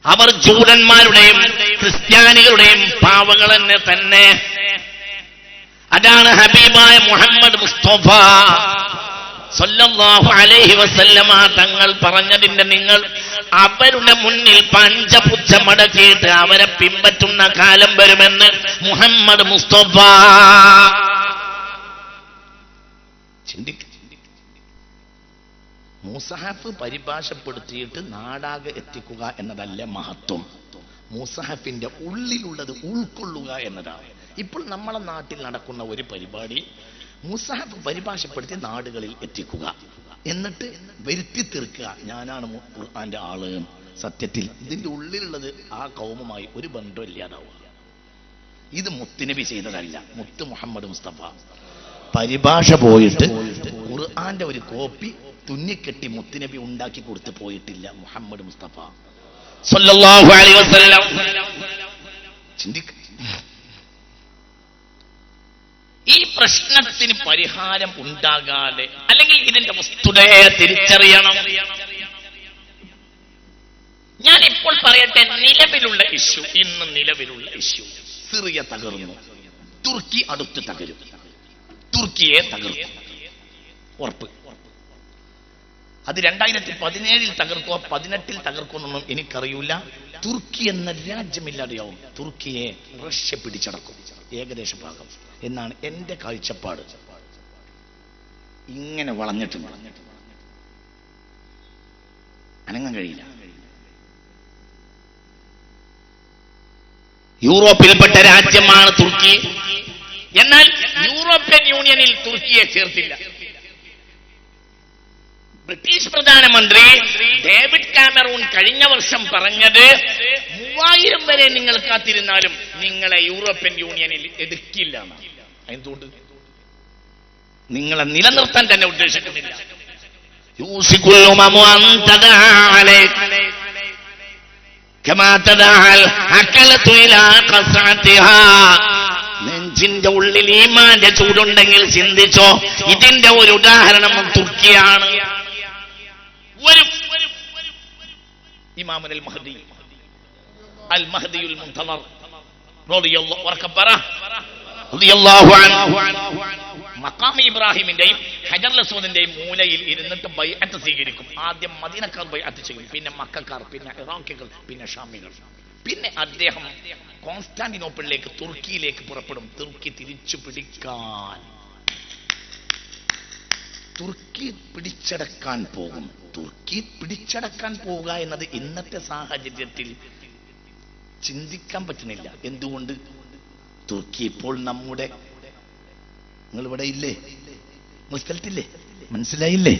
അവർ ജൂതന്മാരുടെയും ക്രിസ്ത്യാനികളുടെയും പാവകൾ തന്നെ. അതാണ് ഹബീബായ മുഹമ്മദ് മുസ്തഫ സല്ലല്ലാഹു അലൈഹി വസല്ലമ തങ്ങൾ പറഞ്ഞതിന്റെ നിങ്ങൾ അവരുടെ മുന്നിൽ പഞ്ചപുച്ഛമടക്കിയിട്ട് അവരെ പിൻപറ്റുന്ന കാലം വരുമെന്ന് മുഹമ്മദ് മുസ്തഫ. മുസഹഫ് പരിഭാഷപ്പെടുത്തിയിട്ട് നാടാകെ എത്തിക്കുക എന്നതല്ല മഹത്വം. മുസഹഫിന്റെ ഉള്ളിലുള്ളത് ഉൾക്കൊള്ളുക എന്നതാണ്. ഇപ്പോൾ നമ്മളെ നാട്ടിൽ നടക്കുന്ന ഒരു പരിപാടി മുസഹഫ് പരിഭാഷപ്പെടുത്തി നാടുകളിൽ എത്തിക്കുക, എന്നിട്ട് വരുത്തി തീർക്കുക ഞാനാണ് ഖുർആന്റെ ആള്. സത്യത്തിൽ ഇതിന്റെ ഉള്ളിലുള്ളത് ആ കൗമുമായി ഒരു ബന്ധം ഇല്ലാതാവുക. ഇത് മുത്തുനബി ചെയ്തതല്ല. മുത്ത് മുഹമ്മദ് മുസ്തഫ പരിഭാഷ പോയിട്ട് ഖുർആന്റെ ഒരു കോപ്പി തുന്നിക്കെട്ടി മുത്തുനബി ഉണ്ടാക്കി കൊടുത്ത് പോയിട്ടില്ല മുഹമ്മദ് മുസ്തഫ സല്ലല്ലാഹു അലൈഹി വസല്ലം. ഈ പ്രശ്നത്തിന് പരിഹാരം ഉണ്ടാകാതെ, അല്ലെങ്കിൽ ഇതിന്റെ വസ്തുതയെ തിരിച്ചറിയണം. ഞാൻ ഇപ്പോൾ പറയട്ടെ, നിലവിലുള്ള ഇഷ്യൂ, ഇന്ന് നിലവിലുള്ള ഇഷ്യൂ, സിറിയ തകർന്നു, തുർക്കി അടുത്ത് തകരും, തുർക്കിയെ തകർക്കും, ഉറപ്പ്. അത് 2017 തകർക്കോ 18 തകർക്കുമെന്നൊന്നും എനിക്കറിയില്ല. തുർക്കി എന്ന രാജ്യമില്ലാതെയാവും. തുർക്കിയെ റഷ്യ പിടിച്ചടക്കും, ഏകദേശ ഭാഗം എന്നാണ് എന്റെ കാഴ്ചപ്പാട്. ഇങ്ങനെ വളഞ്ഞിട്ടുണ്ട്, അനങ്ങാൻ കഴിയില്ല. യൂറോപ്പിൽപ്പെട്ട രാജ്യമാണ് തുർക്കി. എന്നാൽ യൂറോപ്യൻ യൂണിയനിൽ തുർക്കിയെ ചേർത്തില്ല. ബ്രിട്ടീഷ് പ്രധാനമന്ത്രി ഡേവിഡ് കാമറൂൺ കഴിഞ്ഞ വർഷം പറഞ്ഞത് 3000 വരെ നിങ്ങൾ കാത്തിരുന്നാലും നിങ്ങളെ യൂറോപ്യൻ യൂണിയനിൽ എടുക്കില്ല. എന്തുകൊണ്ട്? നിങ്ങളെ നിലനിർത്താൻ തന്നെ ഉദ്ദേശിക്കുന്നില്ല. നെഞ്ചിന്റെ ഉള്ളിൽ ഈമാന്റെ ചൂടുണ്ടെങ്കിൽ ചിന്തിച്ചോ. ഇതിന്റെ ഒരു ഉദാഹരണം തുർക്കിയാണ്. ഇമാമുൽ മഹ്ദി അൽ മഹ്ദിയുൽ മുൻതദർ റളിയല്ലാഹു അൻഹു മഖാം ഇബ്രാഹിമിന്റെയും ഹജറുൽ അസ്വദിന്റെയും മൂലയിൽ ഇരുന്നിട്ട് ബൈഅത്ത് സ്വീകരിക്കും. ആദ്യം മദീനക്കാർ ബൈഅത്ത് ചെയ്യും, പിന്നെ മക്കക്കാർ, പിന്നെ ഇറാഖികൾ, പിന്നെ ഷാമികൾ. പിന്നെ അദ്ദേഹം കോൺസ്റ്റാന്റിനോപ്പിളിലേക്ക്, തുർക്കിയിലേക്ക് പുറപ്പെടും. തുർക്കി തിരിച്ചു പിടിക്കാൻ, തുർക്കി പിടിച്ചടക്കാൻ പോകും. തുർക്കി പിടിച്ചടക്കാൻ പോവുക എന്നത് ഇന്നത്തെ സാഹചര്യത്തിൽ ചിന്തിക്കാൻ പറ്റുന്നില്ല. എന്തുകൊണ്ട്? തുർക്കി ഇപ്പോൾ നമ്മുടെ, നിങ്ങൾ ഇവിടെ ഇല്ലേ, നിങ്ങൾ സ്ഥലത്തില്ലേ, മനസ്സിലായില്ലേ?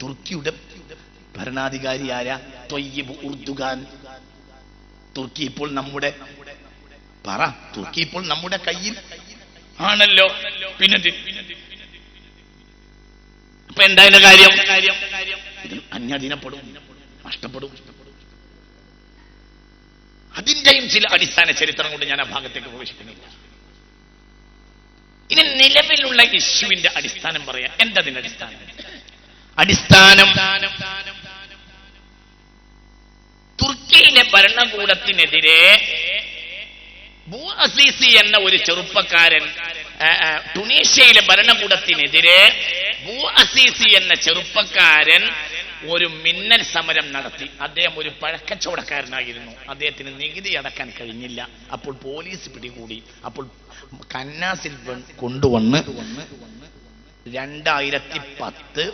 തുർക്കിയുടെ ഭരണാധികാരി ആരാ? ത്വയ്യിബ് ഉർദുഗാൻ. തുർക്കി ഇപ്പോൾ നമ്മുടെ, പറ, തുർക്കി ഇപ്പോൾ നമ്മുടെ കയ്യിൽ ആണല്ലോ. പിന്നെ ഇപ്പൊ എന്തായാലും കാര്യം ഇത് അന്യദിനപ്പെടും, നഷ്ടപ്പെടും. അതിന്റെയും ചില അടിസ്ഥാന ചരിത്രം കൊണ്ട് ഞാൻ ആ ഭാഗത്തേക്ക് പ്രവേശിക്കുന്നില്ല. ഇനി നിലവിലുള്ള ഇഷ്യൂവിന്റെ അടിസ്ഥാനം പറയാം. എന്തതിന്റെ അടിസ്ഥാനം? തുർക്കിയിലെ ഭരണകൂടത്തിനെതിരെ ബൂ അസീസി എന്ന ഒരു ചെറുപ്പക്കാരൻ, ടുണീഷ്യയിലെ ഭരണകൂടത്തിനെതിരെ ബൂ അസീസി എന്ന ചെറുപ്പക്കാരൻ ഒരു മിന്നൽ സമരം നടത്തി. അദ്ദേഹം ഒരു പഴക്കച്ചവടക്കാരനായിരുന്നു. അദ്ദേഹത്തിന് നികുതി അടക്കാൻ കഴിഞ്ഞില്ല. അപ്പോൾ പോലീസ് പിടികൂടി. അപ്പോൾ കന്നാസിൽ കൊണ്ടുവന്ന് 2010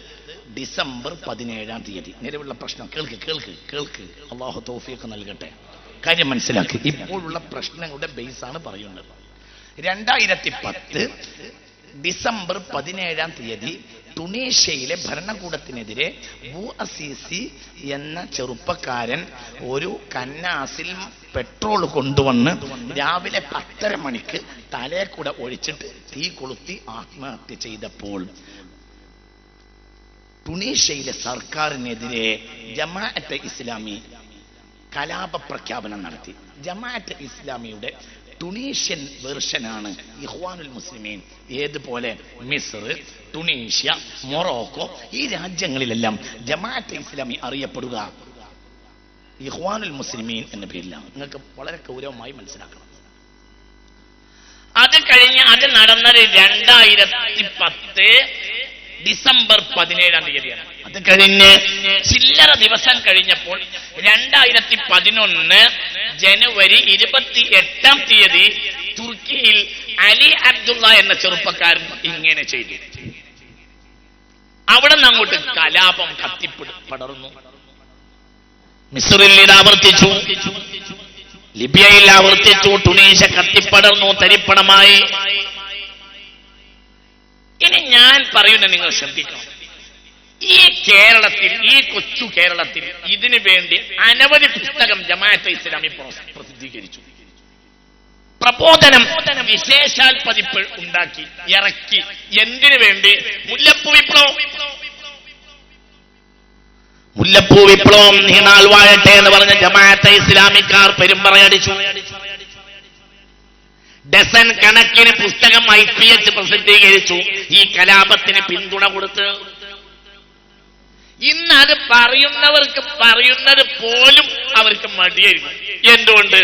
ഡിസംബർ 17 നിലവിലുള്ള പ്രശ്നം കേൾക്ക്. അല്ലാഹു തൗഫീഖ് നൽകട്ടെ. കാര്യം മനസ്സിലാക്കി. ഇപ്പോഴുള്ള പ്രശ്നങ്ങളുടെ ബേസാണ് പറയുന്നത്. 2010 ഡിസംബർ 17 ടുണീഷ്യയിലെ ഭരണകൂടത്തിനെതിരെ ബൂ അസീസി എന്ന ചെറുപ്പക്കാരൻ ഒരു കന്നാസിൽ പെട്രോൾ കൊണ്ടുവന്ന് രാവിലെ 10:30 മണിക്ക് തലയെ കൂടെ ഒഴിച്ചിട്ട് തീ കൊളുത്തി ആത്മഹത്യ ചെയ്തപ്പോൾ ടുണീഷ്യയിലെ സർക്കാരിനെതിരെ ജമാഅത്തെ ഇസ്ലാമി കലാപ പ്രഖ്യാപനം നടത്തി. ജമാഅത്തെ ഇസ്ലാമിയുടെ ടുണീഷ്യൻ വെർഷനാണ് ഇഖ്വാനുൽ മുസ്ലിമീൻ. ഏതുപോലെ മിസ്ർ, ടുണീഷ്യ, മൊറോക്കോ, ഈ രാജ്യങ്ങളിലെല്ലാം ജമാഅത്തെ ഇസ്ലാമി അറിയപ്പെടുക ഇഖ്വാനുൽ മുസ്ലിമീൻ എന്ന പേരിലാണ്. നിങ്ങൾക്ക് വളരെ ഗൗരവമായി മനസ്സിലാക്കണം. അത് കഴിഞ്ഞ് അത് നടന്നത് 2010 ഡിസംബർ 17 അത് കഴിഞ്ഞ് ചില്ലറ ദിവസം കഴിഞ്ഞപ്പോൾ 2011 ജനുവരി 28 തുർക്കിയിൽ അലി അബ്ദുള്ള എന്ന ചെറുപ്പക്കാരൻ ഇങ്ങനെ ചെയ്തു. അവിടെ നിന്ന് അങ്ങോട്ട് കലാപം കത്തിപ്പടർന്നു. മിസ്റിൽ ഇത് ആവർത്തിച്ചു, ലിബിയയിൽ ആവർത്തിച്ചു, ടുണീഷ്യ കത്തിപ്പടർന്നു, തരിപ്പണമായി. ഇനി ഞാൻ പറയുന്നത് നിങ്ങൾ ശ്രദ്ധിക്കണം. ഈ കേരളത്തിൽ, ഈ കൊച്ചു കേരളത്തിൽ ഇതിനു വേണ്ടി അനവധി പുസ്തകം ജമാഅത്തെ ഇസ്ലാമി പ്രസിദ്ധീകരിച്ചു. പ്രബോധനം വിശേഷാൽ പതിപ്പ് ഉണ്ടാക്കി ഇറക്കി. എന്തിനു വേണ്ടി? മുല്ലപ്പൂ വിപ്ലവം. മുല്ലപ്പൂ വിപ്ലവം നീണാൾ വാഴട്ടെ എന്ന് പറഞ്ഞ ജമാഅത്തെ ഇസ്ലാമിക്കാർ പെരുമ്പറയടിച്ചു. ഡസൻ കണക്കിന് പുസ്തകം IPH പ്രസിദ്ധീകരിച്ചു ഈ കലാപത്തിന് പിന്തുണ കൊടുത്ത്. ഇന്ന് അത് പറയുന്നവർക്ക് പറയുന്നത് പോലും അവർക്ക് മടിയായിരുന്നു. എന്തുകൊണ്ട്?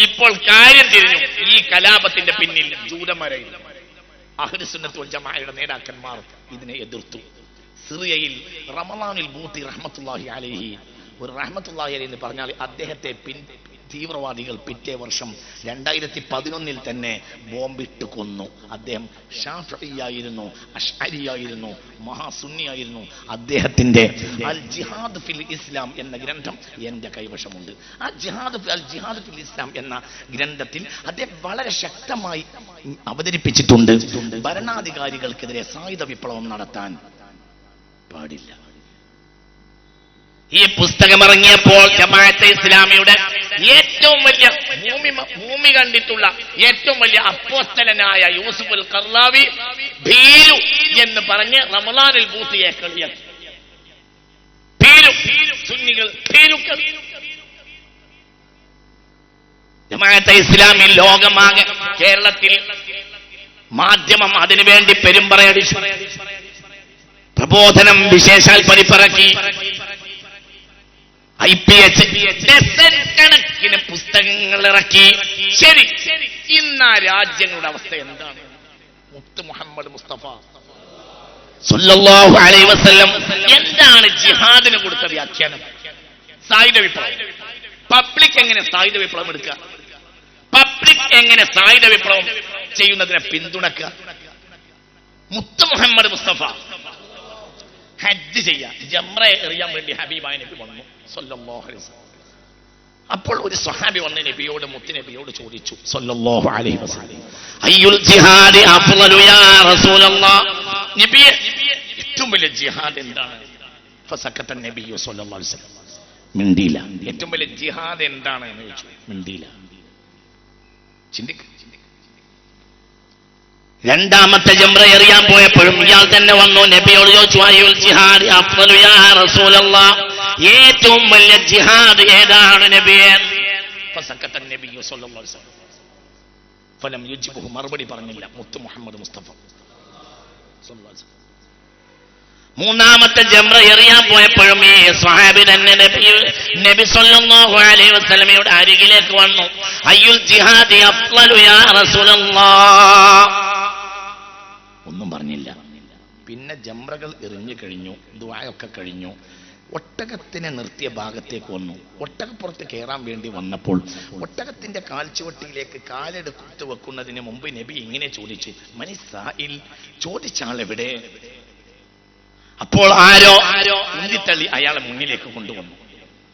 ഇപ്പോൾ കാര്യം തിരിഞ്ഞു. ഈ കലാപത്തിന്റെ പിന്നിൽ ജൂതന്മാരായിരുന്നു. അഹ്ലുസുന്നത്ത് വൽ ജമാഅയുടെ നേതാക്കന്മാർ ഇതിനെ എതിർത്തു. സിറിയയിൽ റമളാനിൽ ബൂത്തി റഹ്മത്തുള്ളാഹി അലൈഹി, ഒരു റഹ്മത്തുള്ളാഹി അലൈഹി എന്ന് പറഞ്ഞാൽ അദ്ദേഹത്തെ തീവ്രവാദികൾ പിറ്റേ വർഷം 2011 തന്നെ ബോംബിട്ട് കൊന്നു. അദ്ദേഹം ഷാഫിഈയായിരുന്നു, അശ്അരിയായിരുന്നു, മഹാസുന്നിയായിരുന്നു. അദ്ദേഹത്തിന്റെ അൽ ജിഹാദ് ഫിൽ ഇസ്ലാം എന്ന ഗ്രന്ഥം എന്റെ കൈവശമുണ്ട്. ആ അൽ ജിഹാദ് ഫിൽ ഇസ്ലാം എന്ന ഗ്രന്ഥത്തിൽ അദ്ദേഹം വളരെ ശക്തമായി അവതരിപ്പിച്ചിട്ടുണ്ട്, ഭരണാധികാരികൾക്കെതിരെ സായുധ വിപ്ലവം നടത്താൻ പാടില്ല. ഈ പുസ്തകം ഇറങ്ങിയപ്പോൾ ജമാഅത്തെ ഇസ്ലാമിയുടെ ഏറ്റവും വലിയ ഭൂമി കണ്ടിട്ടുള്ള ഏറ്റവും വലിയ അപ്പോസ്തലനായ യൂസുഫുൽ ഖർളാവി ഭീരു എന്ന് പറഞ്ഞ് റമളാനിൽ ബൂത്തിയെ കളിയാക്കി. സുന്നികൾ ഭീരുക്കൾ. ജമാഅത്തെ ഇസ്ലാമി ലോകമാകെ, കേരളത്തിൽ മാധ്യമം അതിനുവേണ്ടി പെരുമ്പറയടിച്ചു. പ്രബോധനം വിശേഷാൽ പതിപ്പിറക്കി. IPH ഡസൻ കണക്കിന് പുസ്തകങ്ങൾ ഇറക്കി. ശരി, ഇന്ന് ആ രാജ്യങ്ങളുടെ അവസ്ഥ എന്താണ്? മുത്ത് മുഹമ്മദ് മുസ്തഫ സല്ലല്ലാഹു അലൈഹി വസല്ലം എന്താണ് ജിഹാദിന് കൊടുത്ത വ്യാഖ്യാനം? സായുധ വിപ്ലവം. പബ്ലിക് എങ്ങനെ സായുധ വിപ്ലവം എടുക്കുക? പബ്ലിക് എങ്ങനെ സായുധ വിപ്ലവം ചെയ്യുന്നതിനെ പിന്തുണക്കുക? മുത്ത് മുഹമ്മദ് മുസ്തഫ ഹജ്ജ് ചെയ്യാൻ, ജംറ എറിയാൻ വേണ്ടി ഹബീബായ നബി വന്നു സല്ലല്ലാഹു അലൈഹി വസല്ലം. അപ്പോൾ ഒരു സ്വഹാബി വന്ന് നബിയോട്, മുത്ത് നബിയോട് ചോദിച്ചു സല്ലല്ലാഹു അലൈഹി വസല്ലം, അയ്യുൽ ജിഹാദി അഫ്ളലു യാ റസൂലല്ലാഹ്, നബിയെ ഏറ്റവും വലിയ ജിഹാദ് എന്താണ്? ഫസക്കത നബി സല്ലല്ലാഹു അലൈഹി വസല്ലം, മിണ്ടിയില്ല. ഏറ്റവും വലിയ ജിഹാദ് എന്താണ് എന്ന് ചോദിച്ചു, മിണ്ടിയില്ല. ചിന്തിക്കുക. രണ്ടാമത്തെ ജംറ എറിയാൻ പോയപ്പോഴും ഇയാൾ തന്നെ വന്നു നബിയോട് ചോദിച്ചു, അയ്യുൽ ജിഹാദി അഫ്ളലു യാ റസൂലല്ലാഹ്, ഏറ്റവും വലിയ ജിഹാദ് ഏതാണ് നബിയേ? ഫസക്കത നബി സല്ലല്ലാഹു അലൈഹി വസല്ലം ഫലം യുജിബുഹു, മറുപടി പറഞ്ഞില്ല മുത്ത് മുഹമ്മദ് മുസ്തഫ സല്ലല്ലാഹു അലൈഹി വസല്ലം. മൂന്നാമത്തെ ജംറ എറിയാൻ പോയപ്പോഴും ഈ സ്വഹാബി തന്നെ നബി സല്ലല്ലാഹു അലൈഹി വസല്ലമയുടെ അരികിലേക്ക് വന്നു, അയ്യുൽ ജിഹാദി അഫ്ളലു യാ റസൂലല്ലാഹ്, ഒന്നും പറഞ്ഞില്ല. പിന്നെ ജംറകൾ എറിഞ്ഞു കഴിഞ്ഞു, ദുആയൊക്കെ കഴിഞ്ഞു. ഒട്ടകത്തിനെ നിർത്തിയ ഭാഗത്തേക്ക് വന്നു. ഒട്ടകപ്പുറത്ത് കയറാൻ വേണ്ടി വന്നപ്പോൾ ഒട്ടകത്തിന്റെ കാൽച്ചുവട്ടിയിലേക്ക് കാലെടുത്ത് വെക്കുന്നതിന് മുമ്പ് നബി ഇങ്ങനെ ചോദിച്ചു, മനി സാഇൽ, ചോദിച്ചാൾ എവിടെ? അപ്പോൾ ആരോ ഉന്തിത്തള്ളി അയാളെ മുന്നിലേക്ക് കൊണ്ടുവന്നു.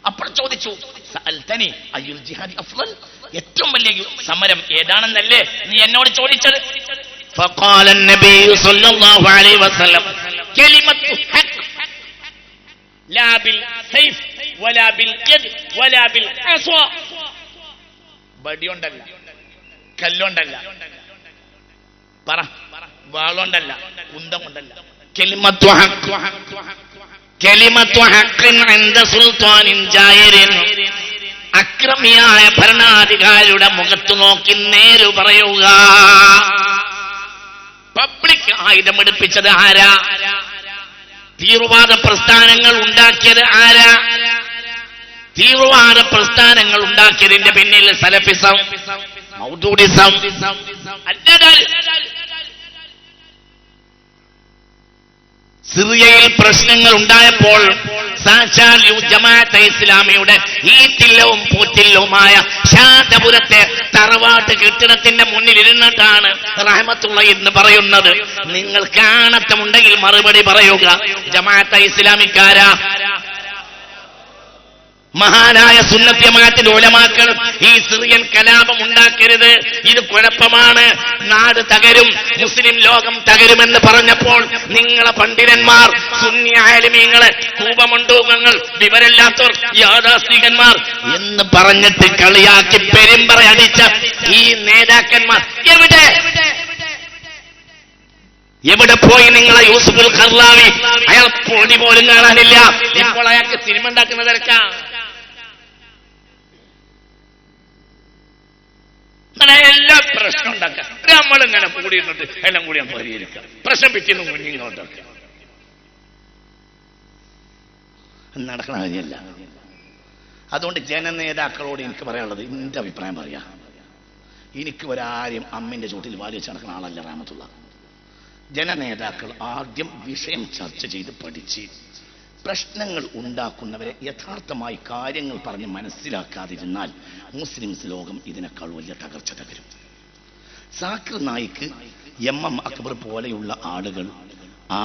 അപ്പോൾ ചോദിച്ചു, സഅൽതനി അയ്യുൽ ജിഹാദി അഫ്ളൽ, ഏറ്റവും വലിയ സമരം ഏതാണെന്നല്ലേ നീ എന്നോട് ചോദിച്ചത്? فقال النبي صلى الله عليه وسلم كلمة حق لا بالسيف ولا باليد ولا بالعصا, ബടിയൊണ്ടല്ല, കല്ലുകൊണ്ടല്ല, പറ വാളുകൊണ്ടല്ല, കുന്തം കൊണ്ടല്ല. കലിമത്തു ഹഖ്ഖിൻ ഇൻദ സുൽത്താനിൻ ജായിരിൻ, അക്രമിയായ ഭരണാധികാരിയുടെ മുഖത്ത് നോക്കി നേര് പറയുക. പബ്ലിക് ആയുധമെടുപ്പിച്ചത് ആരാ? തീവ്രവാദ പ്രസ്ഥാനങ്ങൾ ഉണ്ടാക്കിയത് ആരാ? തീവ്രവാദ പ്രസ്ഥാനങ്ങൾ ഉണ്ടാക്കിയതിന്റെ പിന്നിൽ സലഫിസം, മൗദൂദിസം അല്ലാതെ. സിറിയയിൽ പ്രശ്നങ്ങൾ ഉണ്ടായപ്പോൾ സാക്ഷാൽ ജമാഅത്തെ ഇസ്ലാമിയുടെ ഈറ്റില്ലവും പൂറ്റില്ലവുമായ ശാന്തപുരത്തെ തറവാട്ട് കെട്ടിടത്തിന്റെ മുന്നിൽ ഇരുന്നിട്ടാണ് റഹ്മത്തുള്ള എന്ന് പറയുന്നത്. നിങ്ങൾ കാണത്തമുണ്ടെങ്കിൽ മറുപടി പറയുക. ജമാഅത്തെ ഇസ്ലാമിക്കാരാ? മഹാനായ സുന്നത്ത് ജമാഅത്തിന്റെ ഉലമാക്കൾ ഈ സിറിയൻ കലാപം ഉണ്ടാക്കരുത്, ഇത് കുഴപ്പമാണ്, നാട് തകരും, മുസ്ലിം ലോകം തകരുമെന്ന് പറഞ്ഞപ്പോൾ നിങ്ങളെ പണ്ഡിതന്മാർ, സുന്നി ആലിമീങ്ങളെ, കൂപമണ്ടൂകങ്ങൾ, വിവരമില്ലാത്തവർ, യാഥാസ്ഥികന്മാർ എന്ന് പറഞ്ഞിട്ട് കളിയാക്കി പെരുമ്പറയടിച്ച ഈ നേതാക്കന്മാർ എവിടെ പോയി നിങ്ങളെ യൂസുഫുൽ ഖർലാവി? അയാൾ പൊടി പോലും കാണാനില്ല. ഇപ്പോൾ അയാൾക്ക് സിനിമ ഉണ്ടാക്കുന്ന തിരക്കാ. എല്ലാ പ്രശ്നം ഉണ്ടാക്കുക. നമ്മളിങ്ങനെ കൂടിയിരുന്നിട്ട് എല്ലാം കൂടി പരിഹരിക്കുക. പ്രശ്നം പിറ്റേന്ന് മുന്നിങ്ങോട്ടൊക്കെ നടക്കണ കാര്യമല്ല. അതുകൊണ്ട് ജനനേതാക്കളോട് എനിക്ക് പറയാനുള്ളത്, എന്റെ അഭിപ്രായം പറയാ, എനിക്ക് ഒരാരും അമ്മിന്റെ ചൂട്ടിൽ വാരി വെച്ച് നടക്കുന്ന ആളല്ല റഹ്മത്തുള്ള. ജനനേതാക്കൾ ആദ്യം വിഷയം ചർച്ച ചെയ്ത് പഠിച്ച് പ്രശ്നങ്ങൾ ഉണ്ടാക്കുന്നവരെ യഥാർത്ഥമായി കാര്യങ്ങൾ പറഞ്ഞ് മനസ്സിലാക്കാതിരുന്നാൽ മുസ്ലിംസ് ലോകം ഇതിനേക്കാൾ വലിയ തകർച്ച തകരും. സാക്കിർ നായിക്ക്, എം അക്ബർ പോലെയുള്ള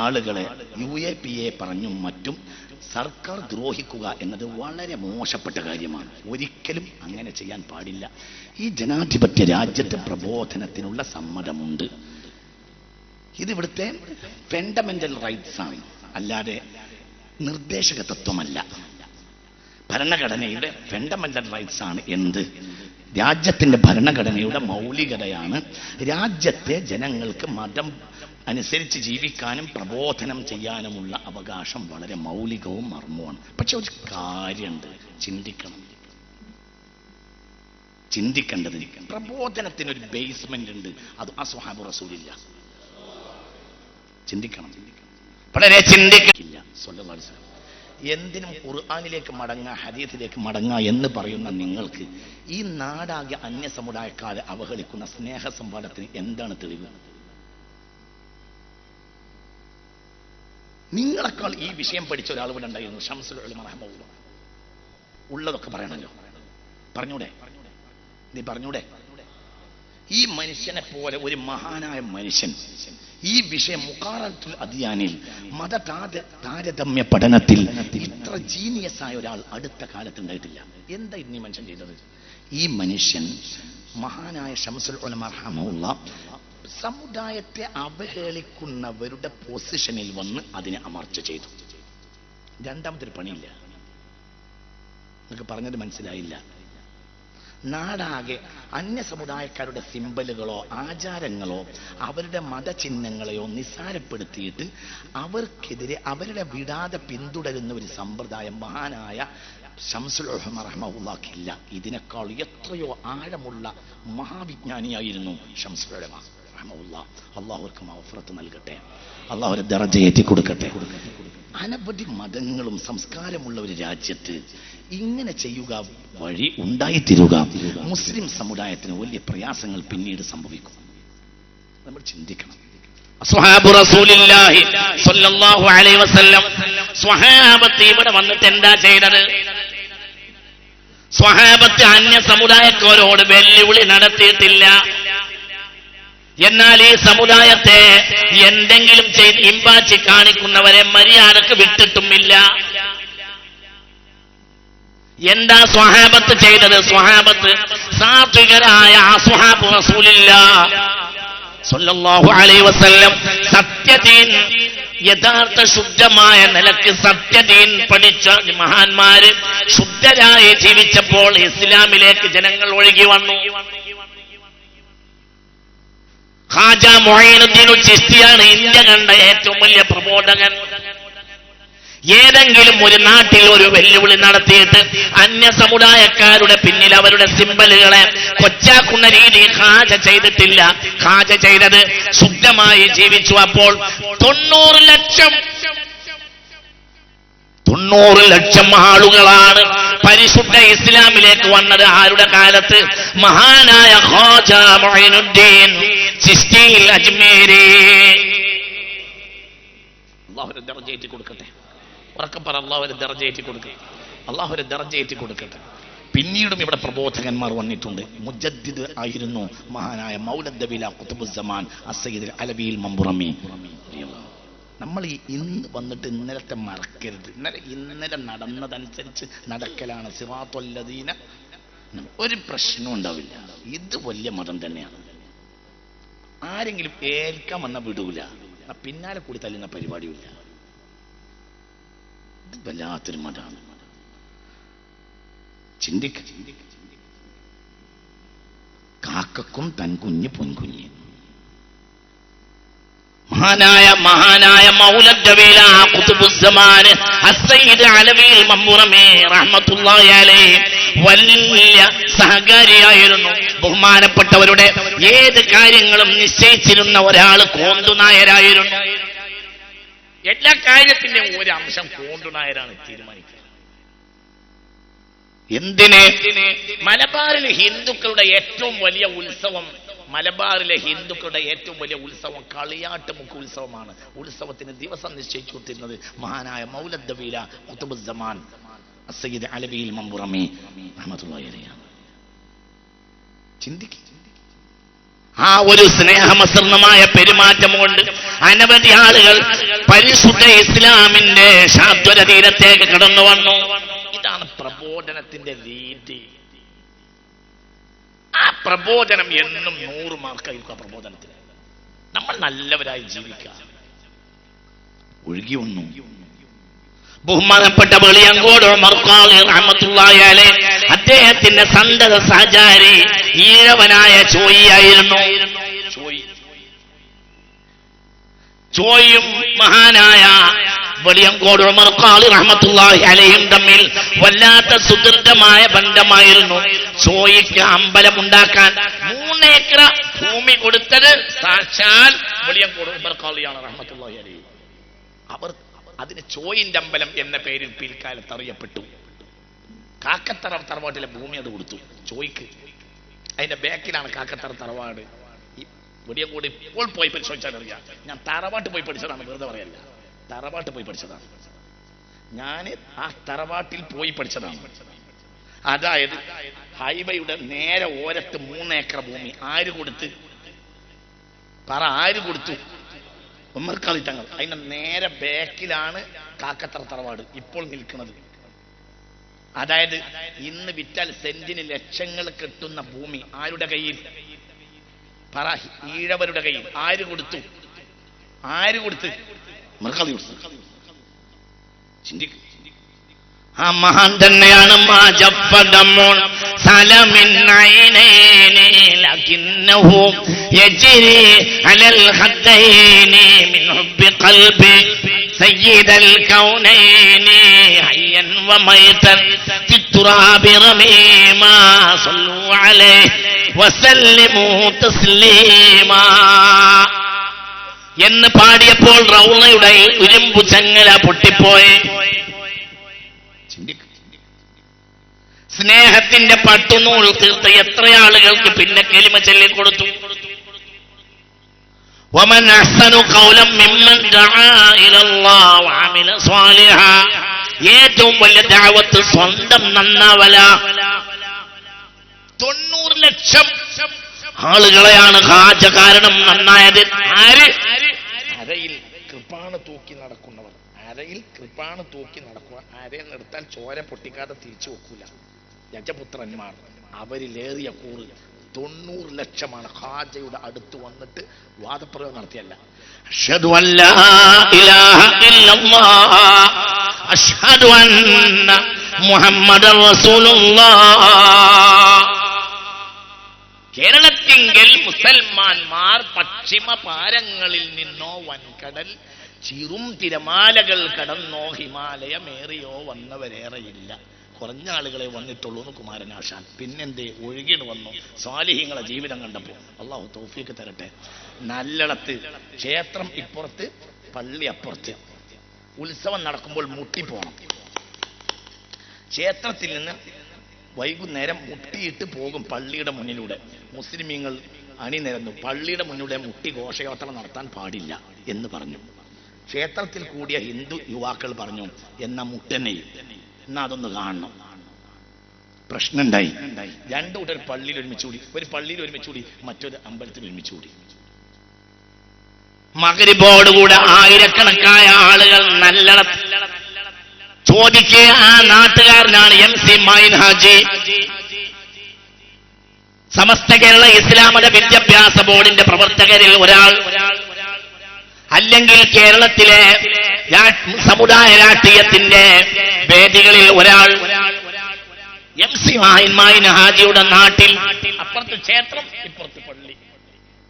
ആളുകളെ UAPA പറഞ്ഞും മറ്റും സർക്കാർ ദ്രോഹിക്കുക എന്നത് വളരെ മോശപ്പെട്ട കാര്യമാണ്. ഒരിക്കലും അങ്ങനെ ചെയ്യാൻ പാടില്ല. ഈ ജനാധിപത്യ രാജ്യത്തെ പ്രബോധനത്തിനുള്ള സമ്മതമുണ്ട്. ഇതിവിടുത്തെ ഫണ്ടമെന്റൽ റൈറ്റ്സ് ആണ്, അല്ലാതെ നിർദ്ദേശക തത്വമല്ല. ഭരണഘടനയുടെ ഫണ്ടമെന്റൽ റൈറ്റ്സ് ആണ്. എന്ത്? രാജ്യത്തിന്റെ ഭരണഘടനയുടെ മൗലികതയാണ് രാജ്യത്തെ ജനങ്ങൾക്ക് മതം അനുസരിച്ച് ജീവിക്കാനും പ്രബോധനം ചെയ്യാനുമുള്ള അവകാശം. വളരെ മൗലികവും മർമ്മവുമാണ്. പക്ഷെ ഒരു കാര്യമുണ്ട്, ചിന്തിക്കേണ്ടത് പ്രബോധനത്തിനൊരു ബേസ്മെന്റ് ഉണ്ട്. അത് അസ്ഹാബു റസൂലില്ല. ചിന്തിക്കണം, വളരെ ചിന്തിക്കില്ല. സ്വല്ലല്ലാഹു അലൈഹി വസല്ലം എന്തിനും ഖുർആനിലേക്ക് മടങ്ങുക, ഹദീസിലേക്ക് മടങ്ങുക എന്ന് പറയുന്ന നിങ്ങൾക്ക് ഈ നാടാകെ അന്യ സമുദായക്കാരെ അവഹേളിക്കുന്ന സ്നേഹ സംവാദത്തിന് എന്താണ് തെളിവ്? നിങ്ങളെക്കാൾ ഈ വിഷയം പഠിച്ച ഒരാൾ ഇവിടെ ഉണ്ടായിരുന്നു, ശംസുൽ ഉലമ റഹ്മത്തുള്ളാഹി. ഉള്ളതൊക്കെ പറയണല്ലോ, പറഞ്ഞൂടെ? നീ പറഞ്ഞൂടെ? ഈ മനുഷ്യനെ പോലെ ഒരു മഹാനായ മനുഷ്യൻ ഈ വിഷയം മുഖാറത്തുൽ അദിയാനിൽ മത താരതമ്യ പഠനത്തിൽ ഇത്ര ജീനിയസ് ആയ ഒരാൾ അടുത്ത കാലത്ത് ഉണ്ടായിട്ടില്ല. എന്താ ഇന്നീ മനുഷ്യൻ ചെയ്തത്? ഈ മനുഷ്യൻ മഹാനായ ശംസുൽ ഉലമ റഹ്മത്തുള്ളാഹി സമുദായത്തെ അവഹേളിക്കുന്നവരുടെ പൊസിഷനിൽ വന്ന് അതിനെ അമർച്ച ചെയ്തു. രണ്ടാമത്തെ ഒരു പണിയില്ല. നിങ്ങൾക്ക് പറഞ്ഞത് മനസ്സിലായില്ല. നാടാകെ അന്യ സമുദായക്കാരുടെ സിംബലുകളോ ആചാരങ്ങളോ അവരുടെ മതചിഹ്നങ്ങളെയോ നിസ്സാരപ്പെടുത്തിയിട്ട് അവർക്കെതിരെ അവരുടെ വിടാതെ പിന്തുടരുന്ന ഒരു സമ്പ്രദായം മഹാനായ ശംസുൽ ഉലമ റഹ്മത്തുള്ളാഹിക്കില്ല. ഇതിനേക്കാൾ എത്രയോ ആഴമുള്ള മഹാവിജ്ഞാനിയായിരുന്നു ശംസുൽ ഉലമ റഹ്മത്തുള്ളാഹി. അല്ലാഹുവർക്ക് മഗ്ഫിറത്ത് നൽകട്ടെ, അല്ലാഹു ദറജയേറ്റി കൊടുക്കട്ടെ. അനവധി മതങ്ങളും സംസ്കാരമുള്ള ഒരു രാജ്യത്ത് ഇങ്ങനെ ചെയ്യുക വഴി ഉണ്ടായിത്തീരുക മുസ്ലിം സമുദായത്തിന് വലിയ പ്രയാസങ്ങൾ പിന്നീട് സംഭവിക്കും. നമ്മൾ ചിന്തിക്കണം. അസ്ഹാബു റസൂലില്ലാഹി സ്വല്ലല്ലാഹു അലൈഹി വസല്ലം സ്വഹാബത്ത് ഇവിടെ വന്നിട്ട് എന്താ ചെയ്തത്? സ്വഹാബത്ത് അന്യ സമുദായക്കാരോട് വെല്ലുവിളി നടത്തിയിട്ടില്ല. എന്നാൽ ഈ സമുദായത്തെ എന്തെങ്കിലും ചെയ്ത് ഇമ്പാച്ചി കാണിക്കുന്നവരെ മര്യാദക്ക് വിട്ടിട്ടുമില്ല. എന്താ സ്വഹാബത്ത് ചെയ്തത്? സ്വഹാബത്ത് സാത്വികരായ അസ്ഹാബു റസൂലില്ലാഹി സ്വല്ലല്ലാഹു അലൈഹി വസല്ലം സത്യദീൻ യഥാർത്ഥ ശുദ്ധമായ നിലയ്ക്ക് സത്യദീൻ പഠിച്ച മഹാന്മാര് ശുദ്ധരായി ജീവിച്ചപ്പോൾ ഇസ്ലാമിലേക്ക് ജനങ്ങൾ ഒഴുകി വന്നു. ഖാജ മുഈനുദ്ദീൻ ചിശ്തിയാണ് ഇന്ത്യ കണ്ട ഏറ്റവും വലിയ പ്രബോധകൻ. ഏതെങ്കിലും ഒരു നാട്ടിൽ ഒരു വെല്ലുവിളി നടത്തിയിട്ട് അന്യ സമുദായക്കാരുടെ പിന്നിൽ അവരുടെ സിംബലുകളെ കൊച്ചാക്കുന്ന രീതി ഖാജ ചെയ്തിട്ടില്ല. ഖാജ ചെയ്തത് ശുദ്ധമായി ജീവിച്ചു. അപ്പോൾ 90 ലക്ഷം ആളുകളാണ് പരിശുദ്ധ ഇസ്ലാമിലേക്ക് വന്നത്. ആരുടെ കാലത്ത്? മഹാനായ ഖാജ മുഈനുദ്ദീൻ ചിശ്തി അജ്മീരി. അല്ലാഹു ദറജയേറ്റി കൊടുക്കട്ടെ. ഉറക്കം പറ, അല്ലാഹു ദറജയേറ്റി കൊടുക്കട്ടെ. അല്ലാഹു ദറജയേറ്റി കൊടുക്കട്ടെ. പിന്നീടും ഇവിടെ പ്രബോധകന്മാർ വന്നിട്ടുണ്ട്. മുജദ്ദിദ് ആയിരുന്നു മഹാനായ മൗലദ്ദബില ഖുതുബുസ്സമാൻ അസ്സയ്യിദ് അലവിയിൽ മമ്പുറമി. നമ്മൾ ഈ ഇന്ന് വന്നിട്ട് ഇന്നലത്തെ മറക്കരുത്. ഇന്നലെ നടന്നതനുസരിച്ച് നടക്കലാണ്. സിറാത്തുല്ലദീന. ഒരു പ്രശ്നം ഉണ്ടാവില്ല. ഇത് വലിയ മതം തന്നെയാണ്. ആരെങ്കിലും ഏൽക്കാൻ വന്ന വിടൂല, പിന്നാലെ കൂടി തല്ലുന്ന പരിപാടിയില്ല. ഇത് വല്ലാത്തൊരു മതമാണ്. ചിന്തിക്ക. മക്കൾക്കും തൻ കുഞ്ഞ് പൊൻകുഞ്ഞ്. മഹാനായ മൗലദ്ദവീല ഖുതുബുസ്സമാൻ അസ്സയ്യിദ് അലവിൽ മംബുറമി റഹ്മത്തുള്ളാഹി അലൈഹി വലിയ സഹകാരിയായിരുന്നു. ബഹുമാനപ്പെട്ടവരുടെ ഏത് കാര്യങ്ങളും നിശ്ചയിച്ചിരുന്ന ഒരാൾ കോന്തുനായരായിരുന്നു. എല്ലാ കാര്യത്തിന്റെയും ഒരു അംശം കോന്തുനായരാണ് തീരുമാനിക്കുക. എന്തിന്? മലബാറിലെ ഹിന്ദുക്കളുടെ ഏറ്റവും വലിയ ഉത്സവം കളിയാട്ടുമുക്ക് ഉത്സവമാണ്. ഉത്സവത്തിന് ദിവസം നിശ്ചയിച്ചു കൊടുത്തിരുന്നത് മഹാനായ മൗലദ്ദവീല ഖുതുബുസ്സമാൻ അസ്സയ്യിദ് അലവിൽ മംബുറമി റഹ്മത്തുള്ളാഹി അലൈഹി. ചിന്തിക്കുക. ആ ഒരു സ്നേഹമസൃണമായ പെരുമാറ്റം കൊണ്ട് അനവധി ആളുകൾ പരിശുദ്ധ ഇസ്ലാമിന്റെ ശാശ്വത തീരത്തേക്ക് കടന്നു വന്നു. ഇതാണ് പ്രബോധനത്തിന്റെ രീതി. ആ പ്രബോധനം എന്നും 100 മാർക്കായിരിക്കും. ആ പ്രബോധനത്തിന് നമ്മൾ നല്ലവരായി ജീവിക്കുക. ഒഴുകി വന്നു. ബഹുമാനപ്പെട്ട വെളിയങ്കോട് ഉമർ ഖാളി റഹ്മത്തുള്ളാഹി അലൈഹി അദ്ദേഹത്തിന്റെ സന്തത സഹചാരി ഈഴവനായ ചോയിയായിരുന്നു. ചോയും മഹാനായ വെളിയങ്കോട് ഉമർ ഖാളി റഹ്മത്തുള്ളാഹി അലൈഹിം തമ്മിൽ വല്ലാത്ത സുദൃഢമായ ബന്ധമായിരുന്നു. ചോയിക്ക് അമ്പലമുണ്ടാക്കാൻ 3 ഏക്കർ ഭൂമി കൊടുത്തത് സാക്ഷാൽ വെളിയങ്കോട് ഉമർ ഖാളിയാണ് റഹ്മത്തുള്ളാഹി അലൈഹി. അവർ അതിന് ചോയിന്റെ അമ്പലം എന്ന പേരിൽ പിൽക്കാലത്ത് അറിയപ്പെട്ടു. കാക്കത്തറ തറവാട്ടിലെ ഭൂമി അത് കൊടുത്തു ചോയ്ക്ക്. അതിന്റെ ബാക്കിലാണ് കാക്കത്തറ തറവാട്. വെളിയങ്കോട് ഇപ്പോൾ പോയി പരിശോധിച്ചാൽ അറിയാം. ഞാൻ തറവാട്ട് പോയി പഠിച്ചതാണ്, വെറുതെ പറയല്ല. തറവാട്ട് പോയി പഠിച്ചതാണ്. ഞാൻ ആ തറവാട്ടിൽ പോയി പഠിച്ചതാണ്. അതായത് ഹൈവേയുടെ നേരെ ഓരത്ത് 3 ഏക്കർ ഭൂമി ആര് കൊടുത്ത്? ആര് കൊടുത്തു? ഉമർ ഖാളി തങ്ങൾ. അതിന്റെ നേരെ ബാക്കിലാണ് കാക്കത്തറ തറവാട് ഇപ്പോൾ നിൽക്കുന്നത്. അതായത് ഇന്ന് വിറ്റാൽ സെന്റിന് ലക്ഷങ്ങൾ കിട്ടുന്ന ഭൂമി ആരുടെ കയ്യിൽ? ഈഴവരുടെ കയ്യിൽ. ആര് കൊടുത്തു? ഉമർ ഖാളി കൊടുത്തു. ചിന്തിക്കും. ആ മഹാൻ തന്നെയാണ് سيد الكونين حيا وميتا في التراب رميما صلوا عليه وسلموا تسليما എന്ന് പാടിയപ്പോൾ റൗളയുടെ ഇരുമ്പു ചങ്ങല പൊട്ടിപ്പോയി. സ്നേഹത്തിന്റെ പട്ടുനൂൽ തീർത്ത എത്ര ആളുകൾക്ക് പിന്നെ കലിമ ചൊല്ലിക്കൊടുത്തു. ومن أحسن قولا ممن دعا إلى الله وعمل صالحا. ഏറ്റവും വലിയ ദഅവത്ത് സ്വന്തം നന്നാവല. 90 ലക്ഷം ആളുകളെയാണ് ഹാജ കാരണം നന്നായത്. ആര്? അരയിൽ കൃപാണ് തൂക്കി നടക്കുന്നവർ. അരയിൽ നിർത്താൻ ചോര പൊട്ടിക്കാതെ തിരിച്ചു വെക്കൂല യജപുത്രന്മാർ. അവരിലേറിയ കൂറ് 90 ലക്ഷമാണ് ഹാജയുടെ അടുത്ത് വന്നിട്ട് വാദപ്രയോഗം നടത്തിയല്ല. അഷ്ഹദു അല്ലാ ഇലാഹ ഇല്ലല്ലാഹ് അഷ്ഹദു അന്ന മുഹമ്മദൻ റസൂലുള്ളാഹ്. കേരളത്തിങ്കൽ മുസൽമാന്മാർ പശ്ചിമ പാരങ്ങളിൽ നിന്നോ വൻകടൽ ചിറും തിരമാലകൾ കടന്നോ ഹിമാലയമേറിയോ വന്നവരേറെയില്ല. കുറഞ്ഞ ആളുകളെ വന്നിട്ടുള്ളൂ എന്ന് കുമാരനാശാൻ. പിന്നെന്തേ ഒഴുകിന് വന്നു സ്വാലിഹീങ്ങളെ ജീവിതം കണ്ടപ്പോൾ. അള്ളാഹു തൗഫീക്ക് തരട്ടെ. നല്ലടത്ത് ക്ഷേത്രം ഇപ്പുറത്ത്, പള്ളി അപ്പുറത്ത്. ഉത്സവം നടക്കുമ്പോൾ മുട്ടിപ്പോണം. ക്ഷേത്രത്തിൽ നിന്ന് വൈകുന്നേരം മുട്ടിയിട്ട് പോകും പള്ളിയുടെ മുന്നിലൂടെ. മുസ്ലിമീങ്ങൾ അണിനിരന്നു. പള്ളിയുടെ മുന്നിലൂടെ മുട്ടി ഘോഷയാത്ര നടത്താൻ പാടില്ല എന്ന് പറഞ്ഞു. ക്ഷേത്രത്തിൽ കൂടിയ ഹിന്ദു യുവാക്കൾ പറഞ്ഞു, എന്നാ മുട്ടനെയും എന്നാ അതൊന്ന് കാണണം. പ്രശ്നമുണ്ടായി. 2 കൂട്ടർ പള്ളിയിൽ ഒരുമിച്ചുകൂടി. ഒരു പള്ളിയിൽ ഒരുമിച്ചുകൂടി, മറ്റൊരു അമ്പലത്തിൽ ഒരുമിച്ചുകൂടി. മഗ്രിബോടുകൂടെ ആയിരക്കണക്കായ ആളുകൾ നല്ല ചോദിക്കുക. ആ നാട്ടുകാരനാണ് MC മൈൻ ഹാജി. സമസ്ത കേരള ഇസ്ലാമത വിദ്യാഭ്യാസ ബോർഡിന്റെ പ്രവർത്തകരിൽ ഒരാൾ, അല്ലെങ്കിൽ കേരളത്തിലെ സമുദായ രാഷ്ട്രീയത്തിന്റെ വേദികളിൽ ഒരാൾ. MC മായിൻ ഹാജിയുടെ നാട്ടിൽ അപ്പുറത്ത് ക്ഷേത്രം, ഇപ്പുറത്ത് പള്ളി.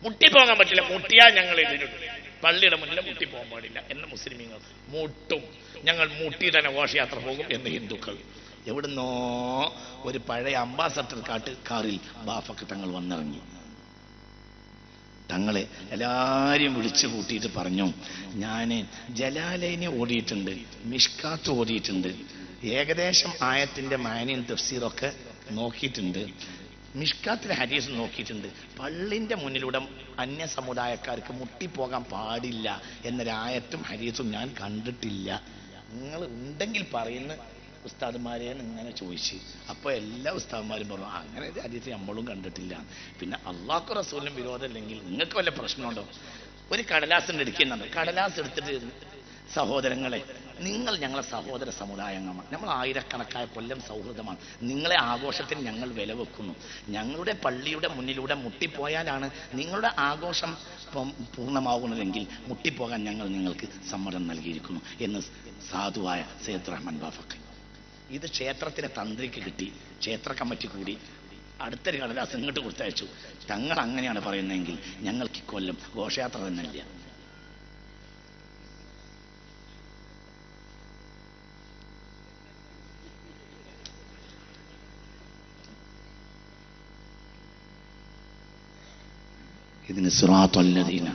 മുട്ടിപ്പോകാൻ പറ്റില്ല. മുട്ടിയാൽ ഞങ്ങൾ എതിരുണ്ട്. പള്ളിയുടെ മുന്നിൽ മുട്ടിപ്പോകാൻ പാടില്ല എന്ന് മുസ്ലിമീങ്ങൾ മുട്ടും. ഞങ്ങൾ മുട്ടി തന്നെ ഘോഷയാത്ര പോകും എന്ന് ഹിന്ദുക്കൾ. എവിടുന്നോ ഒരു പഴയ അംബാസഡർ കാറിൽ ബാഫക്ക് തങ്ങൾ വന്നിറങ്ങി. തങ്ങളെ എല്ലാവരെയും വിളിച്ചു കൂട്ടിയിട്ട് പറഞ്ഞു, ഞാൻ ജലാലൈനെ ഓടിയിട്ടുണ്ട്, മിഷ്കാത്ത് ഓടിയിട്ടുണ്ട്, ഏകദേശം ആയത്തിന്റെ മാനിയും തഫ്സീറൊക്കെ നോക്കിയിട്ടുണ്ട്, മിഷ്കാത്തിലെ ഹദീസ് നോക്കിയിട്ടുണ്ട്. പള്ളിന്റെ മുന്നിലൂടെ അന്യ സമുദായക്കാർക്ക് മുട്ടിപ്പോകാൻ പാടില്ല എന്നൊരായത്തും ഹദീസും ഞാൻ കണ്ടിട്ടില്ല. നിങ്ങൾ ഉണ്ടെങ്കിൽ പറയുന്ന ഉസ്താദുമാരെ ഇങ്ങനെ ചോദിച്ചു. അപ്പോൾ എല്ലാ ഉസ്താദുമാരും പറഞ്ഞു അങ്ങനെ ഒരു ഹദീസ് നമ്മളും കണ്ടിട്ടില്ല. പിന്നെ അള്ളാഹു റസൂലിനും വിരോധമില്ലെങ്കിൽ നിങ്ങൾക്ക് വല്ല പ്രശ്നമുണ്ടോ? ഒരു കടലാസിന്റെ എടുക്കുന്നുണ്ട്. കടലാസ് എടുത്തിട്ട് സഹോദരങ്ങളെ, നിങ്ങൾ ഞങ്ങളെ സഹോദര സമുദായങ്ങളാണ്, നമ്മൾ ആയിരക്കണക്കായ കൊല്ലം സൗഹൃദമാണ്, നിങ്ങളെ ആഘോഷത്തിന് ഞങ്ങൾ വില വെക്കുന്നു. ഞങ്ങളുടെ പള്ളിയുടെ മുന്നിലൂടെ മുട്ടിപ്പോയാലാണ് നിങ്ങളുടെ ആഘോഷം പൂർണ്ണമാകുന്നതെങ്കിൽ മുട്ടിപ്പോകാൻ ഞങ്ങൾ നിങ്ങൾക്ക് സമ്മതം നൽകിയിരിക്കുന്നു എന്ന് സാധുവായ സയ്യിദ് റഹ്മാൻ ബാഫക്ക്. ഇത് ക്ഷേത്രത്തിലെ തന്ത്രിക്ക് കിട്ടി. ക്ഷേത്ര കമ്മിറ്റി കൂടി അടുത്തൊരു കടലാസ് ഇങ്ങോട്ട് കൊടുത്തയച്ചു. തങ്ങൾ അങ്ങനെയാണ് പറയുന്നതെങ്കിൽ ഞങ്ങൾക്ക് ഇക്കൊല്ലം ഘോഷയാത്ര തന്നെ ഇല്ല. ഇതിന് സിറാത്തുല്ലദീന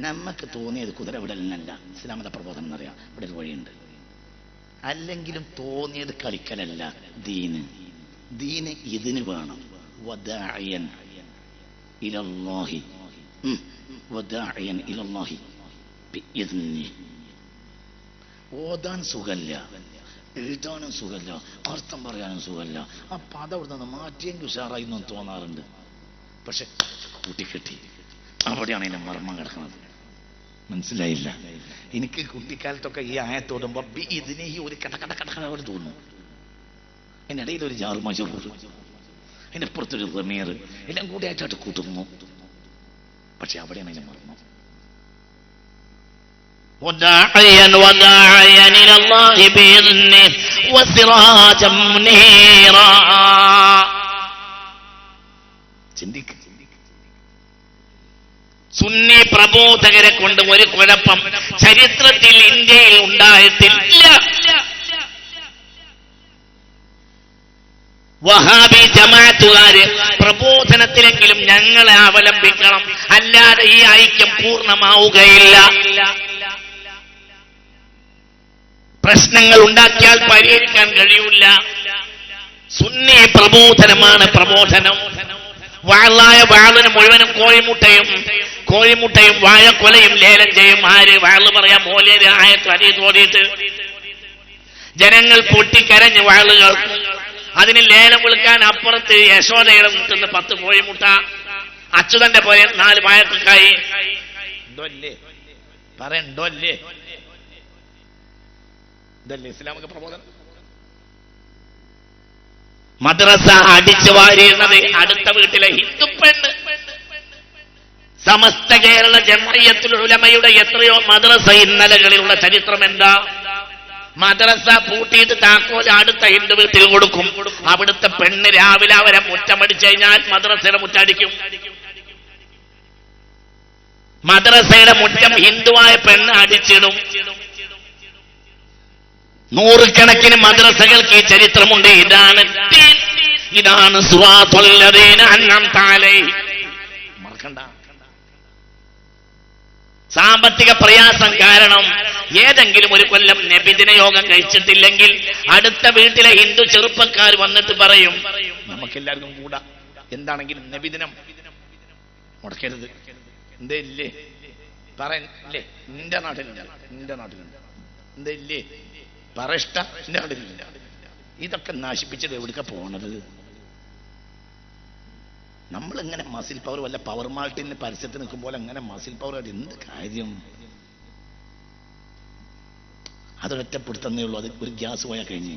നമുക്ക് തോന്നിയത് കുതിര വിടലിനല്ല ഇസ്ലാമിക പ്രബോധനം എന്നറിയാം. ഇവിടെ ഒരു വഴിയുണ്ട്. അല്ലെങ്കിലും തോന്നിയത് കളിക്കലല്ല ദീന്. ദീന് ഇതിന് വേണം. വദാഇയൻ ഇലല്ലാഹി വദാഇയൻ ഇലല്ലാഹി ബിഇദ്നി. ഓതാൻ സുഖല്ല, എഴുതാനും സുഖല്ല, അർത്ഥം പറയാനും സുഖല്ല. ആ പദം അവിടെ നിന്ന് മാറ്റിയെങ്കിൽ ഉഷാറായി എന്ന് തോന്നാറുണ്ട്. പക്ഷെ കൂട്ടിക്കെട്ടി അവിടെയാണ് അതിന്റെ മർമ്മം കിടക്കുന്നത്. മനസ്സിലായില്ല? എനിക്ക് കുട്ടിക്കാലത്തൊക്കെ ഈ ആയത്തോടുമ്പോ ഇതിനെ ഈ ഒരു കടകടകടകട തോന്നും. അതിനിടയിൽ ഒരു ജാറുമാചൂർ, അതിനപ്പുറത്തൊരു റമീർ, എല്ലാം കൂടി ആയിട്ടായിട്ട് കൂട്ടുന്നു. പക്ഷെ അവിടെയാണ് അതിന്റെ മർമ്മം. وداعيا إلى الله بإذنه وسراجا منيرا. ചിന്തിക്ക. സുന്നി പ്രബോധകരെ കൊണ്ട് ഒരു കുഴപ്പം ചരിത്രത്തിൽ ഇന്ത്യയിൽ ഉണ്ടായിട്ടില്ല. വഹാബി ജമാഅത്തുകാര് പ്രബോധനത്തിലെങ്കിലും ഞങ്ങളെ അവലംബിക്കണം, അല്ലാതെ ഈ ഐക്യം പൂർണ്ണമാവുകയില്ല. പ്രശ്നങ്ങൾ ഉണ്ടാക്കിയാൽ പരിഹരിക്കാൻ കഴിയില്ല. സുന്നി പ്രബോധനമാണ് പ്രബോധനം. വാളായ വാളിന് മുഴുവനും കോഴിമുട്ടയും വാഴക്കൊലയും ലേലം ചെയ്യും. ആര്? വാള് പറയാം മോലേര് ആയത്ത് ഹദീസ് ഓതിയിട്ട് ജനങ്ങൾ പൊട്ടിക്കരഞ്ഞ് വാള് കേൾക്കും. അതിന് ലേലം വിളിക്കാൻ അപ്പുറത്ത് യശോദയുടെ മുട്ടുന്ന 10 കോഴിമുട്ട, അച്യുതന്റെ പോലെ 4 വാഴക്കായി. ഇതല്ലേ പറയണ്ടോ? അല്ലേ ഇതല്ലേ ഇസ്ലാമിക പ്രബോധനം? മദ്രസ അടിച്ചു വാരിയിരുന്നത് അടുത്ത വീട്ടിലെ ഹിന്ദു പെണ്ണ്. സമസ്ത കേരള ജംഇയ്യത്തുൽ ഉലമയുടെ എത്രയോ മദ്രസ ഇന്നലകളിലുള്ള ചരിത്രം എന്താ? മദ്രസ പൂട്ടിയിട്ട് താക്കോൽ അടുത്ത ഹിന്ദു വീട്ടിൽ കൊടുക്കും. അവിടുത്തെ പെണ്ണ് രാവിലെ അവരെ മുറ്റമടിച്ചു കഴിഞ്ഞാൽ മദ്രസയുടെ മുറ്റടിക്കും. മദ്രസയുടെ മുറ്റം ഹിന്ദുവായ പെണ്ണ് അടിച്ചിടും. 100 കണക്കിന് മദ്രസകൾക്ക് ഈ ചരിത്രമുണ്ട്. ഇതാണ് സിറാത്തുല്ലദീന അൻഅംത അലൈഹിം. മറക്കണ്ട. സാമ്പത്തിക പ്രയാസം കാരണം ഏതെങ്കിലും ഒരു കൊല്ലം നബിദിന യോഗം കഴിച്ചിട്ടില്ലെങ്കിൽ അടുത്ത വീട്ടിലെ ഹിന്ദു ചെറുപ്പക്കാർ വന്നിട്ട് പറയും നമുക്കെല്ലാവർക്കും കൂടാ, എന്താണെങ്കിലും നബിദിനം മുടക്കരുത്. എന്തേ ഇല്ലേ? പറയല്ലേ? നിന്റെ നാട്ടിലുണ്ട് എന്തേ ഇല്ലേ? പറഷ്ട എന്റെ നാട്ടിലില്ല. ഇതൊക്കെ നശിപ്പിച്ചത് എവിടേക്കാ പോണത്? നമ്മളിങ്ങനെ മസിൽ പവർ വല്ല പവർ മാൾട്ടിന് പരസ്യത്തിൽ നിൽക്കുമ്പോൾ അങ്ങനെ മസിൽ പവർ ആയിട്ട് എന്ത് കാര്യം? അതൊരൊറ്റപ്പെടുത്തന്നേ ഉള്ളൂ. അത് ഒരു ഗ്യാസ് പോയാൽ കഴിഞ്ഞ്.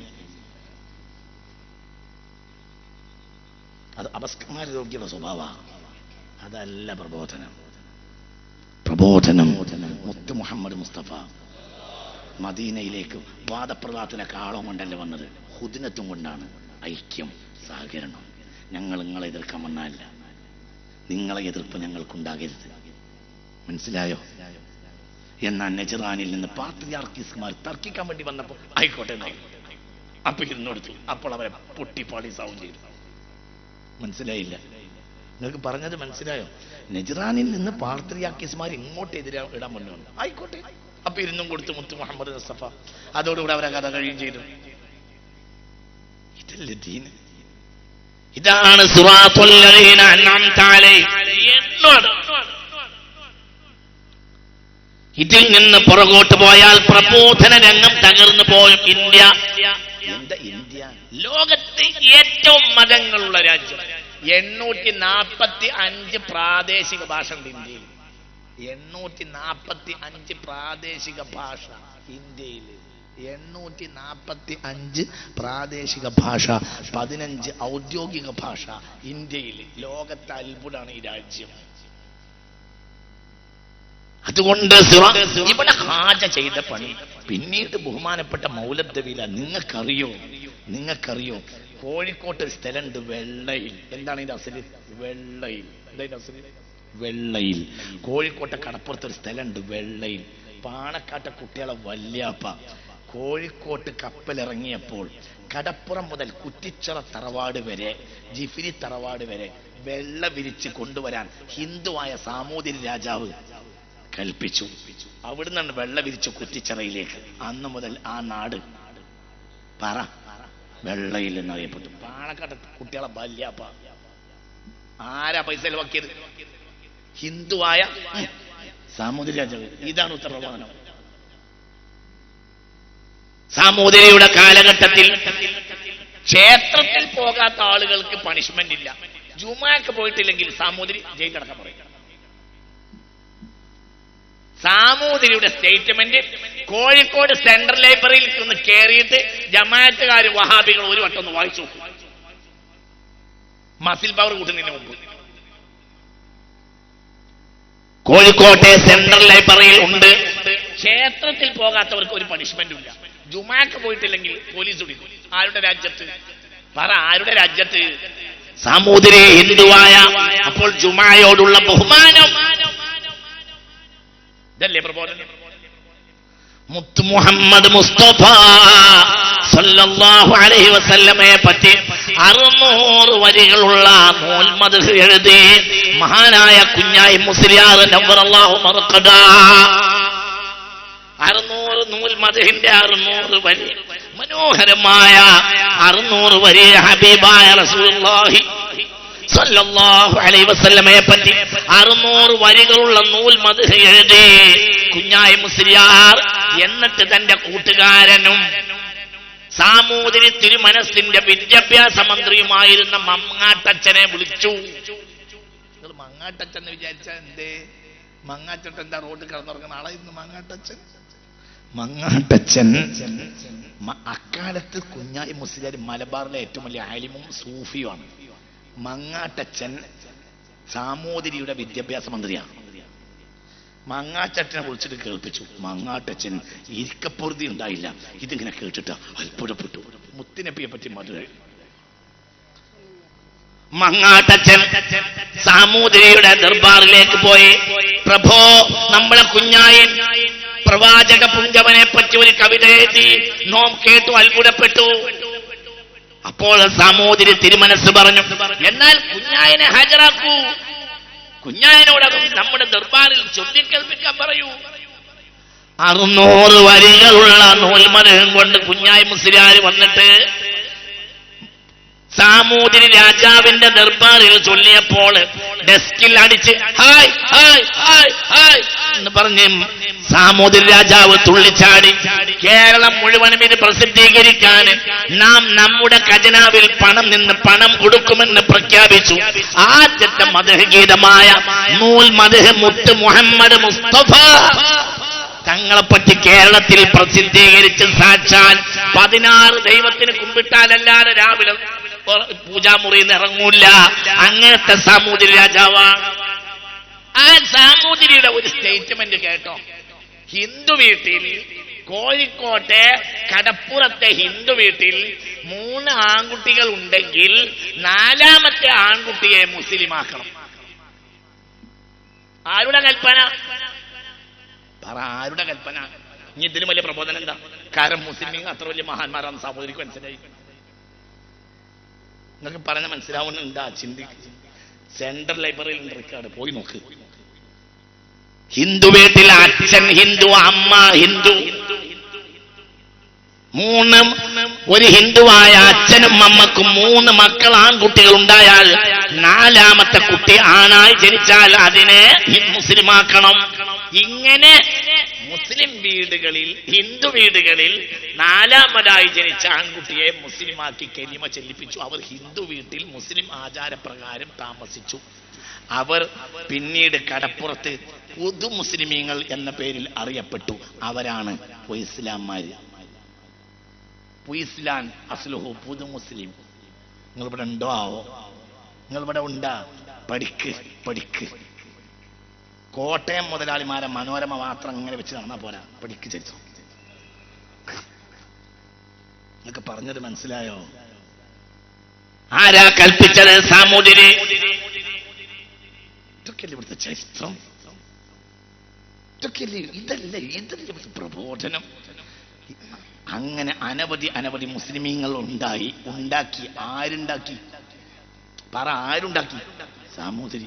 അത് അപസ്കന്മാർ നോക്കിയുള്ള സ്വഭാവ. അതല്ല പ്രബോധനം. മുത്ത് മുഹമ്മദ് മുസ്തഫ മദീനയിലേക്ക് വാദപ്രവാദത്തിനൊക്കെ ആളവും കൊണ്ടല്ല വന്നത്, ഹുദ്നത്തും കൊണ്ടാണ്. ഐക്യം, സഹകരണം. ഞങ്ങൾ നിങ്ങളെ എതിർക്കാൻ വന്നതല്ല, നിങ്ങളെ എതിർപ്പ് ഞങ്ങൾക്കുണ്ടാകരുത്. മനസ്സിലായോ? എന്നാൽ നജ്റാനിൽ നിന്ന് പാത്രിയാർക്കീസ്മാർ തർക്കിക്കാൻ വേണ്ടി വന്നപ്പോൾ ആയിക്കോട്ടെ എന്നായി. അപ്പൊ ഇരുന്നോടുത്തു. അപ്പോൾ അവരെ പൊട്ടിപ്പാടി സൗണ്ട് ചെയ്തു. മനസ്സിലായില്ല? നിങ്ങൾക്ക് പറഞ്ഞത് മനസ്സിലായോ? നജ്റാനിൽ നിന്ന് പാത്രിയാർക്കീസ്മാർ ഇങ്ങോട്ട് ഇടാൻ മുന്നോട്ട് ആയിക്കോട്ടെ. അപ്പൊ ഇരുന്നും കൊടുത്തു മുത്ത് മുഹമ്മദ് മുസ്തഫ. അതോടുകൂടെ അവരെ കഥ കഴിയും ചെയ്തു. ഇതല്ലേ ദീന്? ഇതാണ് സിറാത്തുൽ ലദീന അൻഅംത അലൈഹിം. ഇതിൽ നിന്ന് പുറകോട്ട് പോയാൽ പ്രബോധന രംഗം തകർന്നു പോയും. ഇന്ത്യ എന്താ ഇന്ത്യ? ലോകത്തെ ഏറ്റവും മതങ്ങളുള്ള രാജ്യം. 845 പ്രാദേശിക ഭാഷ ഉണ്ട് ഇന്ത്യയിൽ. 845 പ്രാദേശിക ഭാഷ ഇന്ത്യയിൽ. 845 പ്രാദേശിക ഭാഷ, 15 ഔദ്യോഗിക ഭാഷ ഇന്ത്യയിൽ. ലോകത്തെ അത്ഭുതമാണ് ഈ രാജ്യം. അതുകൊണ്ട് ഇവിടെ ഹാജ ചെയ്ത പണി പിന്നീട് ബഹുമാനപ്പെട്ട മൗലദ്ദവീല നിങ്ങൾക്കറിയോ കോഴിക്കോട്ട് ഒരു സ്ഥലമുണ്ട് വെള്ളയിൽ. എന്താണ് ഇതിന്റെ അസല്? വെള്ളയിൽ. എന്താ അസല്? വെള്ളയിൽ. കോഴിക്കോട്ടെ കടപ്പുറത്തൊരു സ്ഥലമുണ്ട് വെള്ളയിൽ. പാണക്കാട്ടെ കുട്ടികളെ വല്യാപ്പ കോഴിക്കോട്ട് കപ്പലിറങ്ങിയപ്പോൾ കടപ്പുറം മുതൽ കുറ്റിച്ചിറ തറവാട് വരെ, ജിഫിരി തറവാട് വരെ വെള്ള വിരിച്ച് കൊണ്ടുവരാൻ ഹിന്ദുവായ സാമൂതിരി രാജാവ് കൽപ്പിച്ചു. അവിടുന്നാണ് വെള്ള വിരിച്ച് കുറ്റിച്ചിറയിലേക്ക്. അന്ന് മുതൽ ആ നാട് വെള്ളയിൽ എന്നറിയപ്പെട്ടു. പാണക്കാട്ടെ കുട്ടികളെ വല്യാപ്പ ആരാ പൈസ ചെലവാക്കിയത്? ഹിന്ദുവായ സാമൂതിരി രാജാവ്. ഇതാണ് ഉത്തരവാദം. സാമൂതിരിയുടെ കാലഘട്ടത്തിൽ ക്ഷേത്രത്തിൽ പോകാത്ത ആളുകൾക്ക് പണിഷ്മെന്റ് ഇല്ല. ജുമാക്ക് പോയിട്ടില്ലെങ്കിൽ സാമൂതിരി ജയിലടക്കം പറയും. സാമൂതിരിയുടെ സ്റ്റേറ്റ്മെന്റ് കോഴിക്കോട് സെൻട്രൽ ലൈബ്രറിയിൽ ഒന്ന് കയറിയിട്ട് ജമാഅത്തുകാർ വഹാബികൾ ഒരു വട്ടം ഒന്ന് വായിച്ചു നോക്കും. മസിൽ പവർ കൂട്ടുന്നതിന് മുമ്പ് കോഴിക്കോട്ടെ സെൻട്രൽ ലൈബ്രറിയിൽ ഉണ്ട്. ക്ഷേത്രത്തിൽ പോകാത്തവർക്ക് ഒരു പണിഷ്മെന്റും ഇല്ല. ജുമാക്ക് പോയിട്ടില്ലെങ്കിൽ പോലീസ് പിടിക്കും. ആരുടെ രാജ്യത്ത്? ആരുടെ രാജ്യത്ത്? സാമൂതിരി ഹിന്ദുവായ. അപ്പോൾ ജുമായോടുള്ള ബഹുമാനം ഇതല്ലേ പ്രബോധനം? മുത്ത് മുഹമ്മദ് മുസ്തഫ സല്ലല്ലാഹു അലൈഹി വസല്ലമയെ പറ്റി 600 വരികളുള്ള നൂൽമദ്ഹ് എഴുതി മഹാനായ കുഞ്ഞായി മുസ്ലിയാർ നവ്വറല്ലാഹു മർഖദ. 600 നൂൽമദ്ഹിന്റെ 600 വരി, മനോഹരമായ 600 വരി ഹബീബായ റസൂലുള്ളാഹി സല്ലല്ലാഹു അലൈഹി വസല്ലമയെ പറ്റി 600 വരികളുള്ള നൂൽമദ്ഹ് എഴുതി കുഞ്ഞായി മുസ്ലിയാർ. എന്നിട്ട് തന്റെ കൂട്ടുകാരനും സാമൂതിരി തിരുമനസിന്റെ വിദ്യാഭ്യാസ മന്ത്രിയുമായിരുന്ന മങ്ങാട്ടച്ചനെ വിളിച്ചു. മങ്ങാട്ടച്ചൻ എന്ന് വിചാരിച്ചാൽ എന്തേ? മങ്ങാട്ടച്ചൻ എന്താ റോഡ് കിടന്നുറങ്ങുന്ന ആളായിരുന്നു മങ്ങാട്ടച്ചൻ. അക്കാലത്ത് കുഞ്ഞായി മുസ്ലിയാർ മലബാറിലെ ഏറ്റവും വലിയ ആലിമും സൂഫിയുമാണ്. മങ്ങാട്ടച്ചൻ സാമൂതിരിയുടെ വിദ്യാഭ്യാസ മന്ത്രിയാണ്. മങ്ങാട്ടച്ചനെ വിളിച്ചിട്ട് കേൾപ്പിച്ചു. മങ്ങാട്ടച്ചൻ ഇരിക്കപ്പൊറുതി ഉണ്ടായില്ല. ഇതിങ്ങനെ കേട്ടിട്ട് അത്ഭുതപ്പെട്ടു. മുത്തുനബിയെ പറ്റി മധുര. മങ്ങാട്ടച്ചൻ സാമൂതിരിയുടെ ദർബാറിലേക്ക് പോയി, പ്രഭോ, നമ്മളെ കുഞ്ഞായൻ പ്രവാചക പുഞ്ചവനെ പറ്റി ഒരു കവിത എഴുതി, നോം കേട്ടു അത്ഭുതപ്പെട്ടു. അപ്പോൾ സാമൂതിരി തിരുമനസ് പറഞ്ഞു, എന്നാൽ കുഞ്ഞായനെ ഹാജരാക്കൂ, കുഞ്ഞായനോട് നമ്മുടെ ദർബാറിൽ ചൊല്ലിക്കേൾപ്പിക്കാൻ പറയൂ. 600 വരികളുള്ള നൂൽമദ്ഹ് കൊണ്ട് കുഞ്ഞായി മുസ്ലിയാർ വന്നിട്ട് സാമൂതിരി രാജാവിന്റെ ദർബാറിൽ ചൊല്ലിയപ്പോൾ ഡെസ്കിൽ അടിച്ച് ഹായ് ഹായ് ഹായ് ഹായ് എന്ന് പറഞ്ഞ് സാമൂതിരി രാജാവ് തുള്ളിച്ചാടി. കേരളം മുഴുവനും ഇത് പ്രസിദ്ധീകരിക്കാൻ നാം നമ്മുടെ ഖജനാവിൽ പണം കൊടുക്കുമെന്ന് പ്രഖ്യാപിച്ചു. ആദ്യത്തെ മദ്ഹ് ഗീതമായ നൂൽമദ്ഹ് മുത്ത് മുഹമ്മദ് മുസ്തഫ തങ്ങളെപ്പറ്റി കേരളത്തിൽ പ്രസിദ്ധീകരിച്ച് സാക്ഷാൽ 16 ദൈവത്തിന് കുമ്പിട്ടാലല്ലാതെ രാവിലെ പൂജാമുറിയിൽ നിന്ന് ഇറങ്ങൂല. അങ്ങനത്തെ സാമൂതിരി രാജാവാണ്. ആ സാമൂതിരിയുടെ ഒരു സ്റ്റേറ്റ്മെന്റ് കേട്ടോ. ഹിന്ദു വീട്ടിൽ കോഴിക്കോട്ടെ കടപ്പുറത്തെ ഹിന്ദു വീട്ടിൽ 3 ആൺകുട്ടികൾ ഉണ്ടെങ്കിൽ 4ാമത്തെ ആൺകുട്ടിയെ മുസ്ലിമാക്കണം. ആരുടെ കൽപ്പന? പറ, ആരുടെ കൽപ്പന? ഇനി ഇതിലും വലിയ പ്രബോധനം എന്താ? കാരണം മുസ്ലിം അത്ര വലിയ മഹാന്മാരാണ് സഹോദരിക്ക് മനസ്സിലായി. നിങ്ങൾക്ക് പറഞ്ഞ മനസ്സിലാവുന്നുണ്ടാ? ചിന്തിക്ക്. സെൻട്രൽ ലൈബ്രറിയിൽ ഉണ്ട് റെക്കോർഡ്, പോയി നോക്ക്. ഹിന്ദു വീട്ടിൽ അച്ഛൻ ഹിന്ദു, അമ്മ ഹിന്ദു, 3 ഒരു ഹിന്ദുവായ അച്ഛനും അമ്മക്കും 3 മക്കൾ ആൺകുട്ടികൾ ഉണ്ടായാൽ 4ാമത്തെ കുട്ടി ആണായി ജനിച്ചാൽ അതിനെ മുസ്ലിമാക്കണം. ഇങ്ങനെ മുസ്ലിം വീടുകളിൽ, ഹിന്ദു വീടുകളിൽ 4ാമതായി ജനിച്ച ആൺകുട്ടിയെ മുസ്ലിമാക്കി കലിമ ചെല്ലിപ്പിച്ചു. അവർ ഹിന്ദു വീട്ടിൽ മുസ്ലിം ആചാരപ്രകാരം താമസിച്ചു. അവർ പിന്നീട് കടപ്പുറത്ത് പുതു മുസ്ലിമീങ്ങൾ എന്ന പേരിൽ അറിയപ്പെട്ടു. അവരാണ് പുയിസ്ലാംമാര്. പുയിസ്ലാൻ അസ്ലുഹു പുതു മുസ്ലിം. നിങ്ങളിവിടെ ഉണ്ടോ ആവോ? നിങ്ങളിവിടെ ഉണ്ടാ? പഠിക്ക്. കോട്ടയം മുതലാളിമാരെ മനോരമ മാത്രം ഇങ്ങനെ വെച്ച് നടന്നാ പോരാ, പഠിക്ക് ചരിത്രം. നിങ്ങൾക്ക് പറഞ്ഞത് മനസ്സിലായോ? ആരാ കൽപ്പിച്ചത്? സാമൂതിരി. ഇതൊക്കെയല്ലേ ഇവിടുത്തെ ചരിത്രം? ഇതല്ലേ ഇവിടുത്തെ പ്രബോധനം? അങ്ങനെ അനവധി മുസ്ലിമീങ്ങൾ ഉണ്ടാക്കി. ആരുണ്ടാക്കി? പറ, ആരുണ്ടാക്കി? സാമൂതിരി.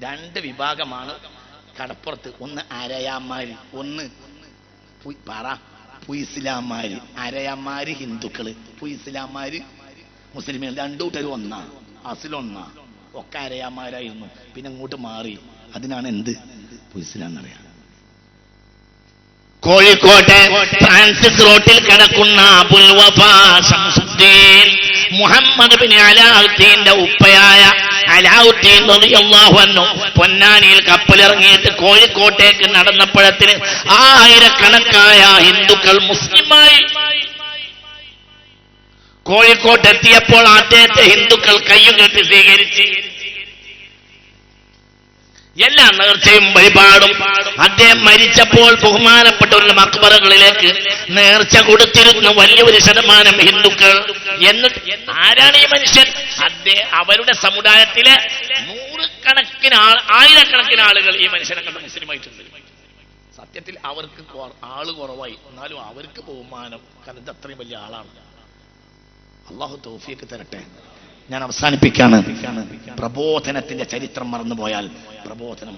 2 വിഭാഗമാണ് കടപ്പുറത്ത്. ഒന്ന് അരയാന്മാര്, ഒന്ന് പറ പുയിസ്ലാംമാര്. അരയാന്മാര് ഹിന്ദുക്കള്, പുയിസ്ലാംമാര് മുസ്ലിമീങ്ങൾ. 2 കൂട്ടരും ഒന്നാ, അസിലൊന്നാ. ഒക്കെ അരയാന്മാരായിരുന്നു. പിന്നെ അങ്ങോട്ട് മാറി. അതിനാണ് എന്ത് പുയിസ്ലാം എന്നറിയാം. കോഴിക്കോട്ടെ ഫ്രാൻസിസ് റോട്ടിൽ കിടക്കുന്ന അബുൽ വഫാ ശംസുദ്ദീൻ മുഹമ്മദ് ബിൻ അലാഉദ്ദീന്റെ ഉപ്പയായ അലാഉദ്ദീൻ റളിയല്ലാഹു അൻഹു പൊന്നാനിയിൽ കപ്പലിറങ്ങിയിട്ട് കോഴിക്കോട്ടേക്ക് നടന്നപ്പോഴത്തിന് 1000കണക്കായ ഹിന്ദുക്കൾ മുസ്ലിമായി. കോഴിക്കോട്ടെത്തിയപ്പോൾ അദ്ദേഹത്തെ ഹിന്ദുക്കൾ കയ്യും കെട്ടി സ്വീകരിച്ച് എല്ലാ നേർച്ചയും വഴിപാടും. അദ്ദേഹം മരിച്ചപ്പോൾ ബഹുമാനപ്പെട്ടവരുടെ മക്ബറകളിലേക്ക് നേർച്ച കൊടുത്തിരുന്ന വലിയൊരു ശതമാനം ഹിന്ദുക്കൾ. എന്നിട്ട് ആരാണ് ഈ മനുഷ്യൻ? അവരുടെ സമുദായത്തിലെ 1000കണക്കിന് ആളുകൾ ഈ മനുഷ്യനെ കണ്ട് മുസ്ലിമായിട്ടുണ്ട്. സത്യത്തിൽ അവർക്ക് ആള് കുറവായി, എന്നാലും അവർക്ക് ബഹുമാനം. കാരണം ഇത് അത്രയും വലിയ ആളാണ്. അള്ളാഹു തൗഫീഖ് തരട്ടെ. ഞാൻ അവസാനിപ്പിക്കാണ്. പ്രബോധനത്തിന്റെ ചരിത്രം മറന്നുപോയാൽ പ്രബോധനം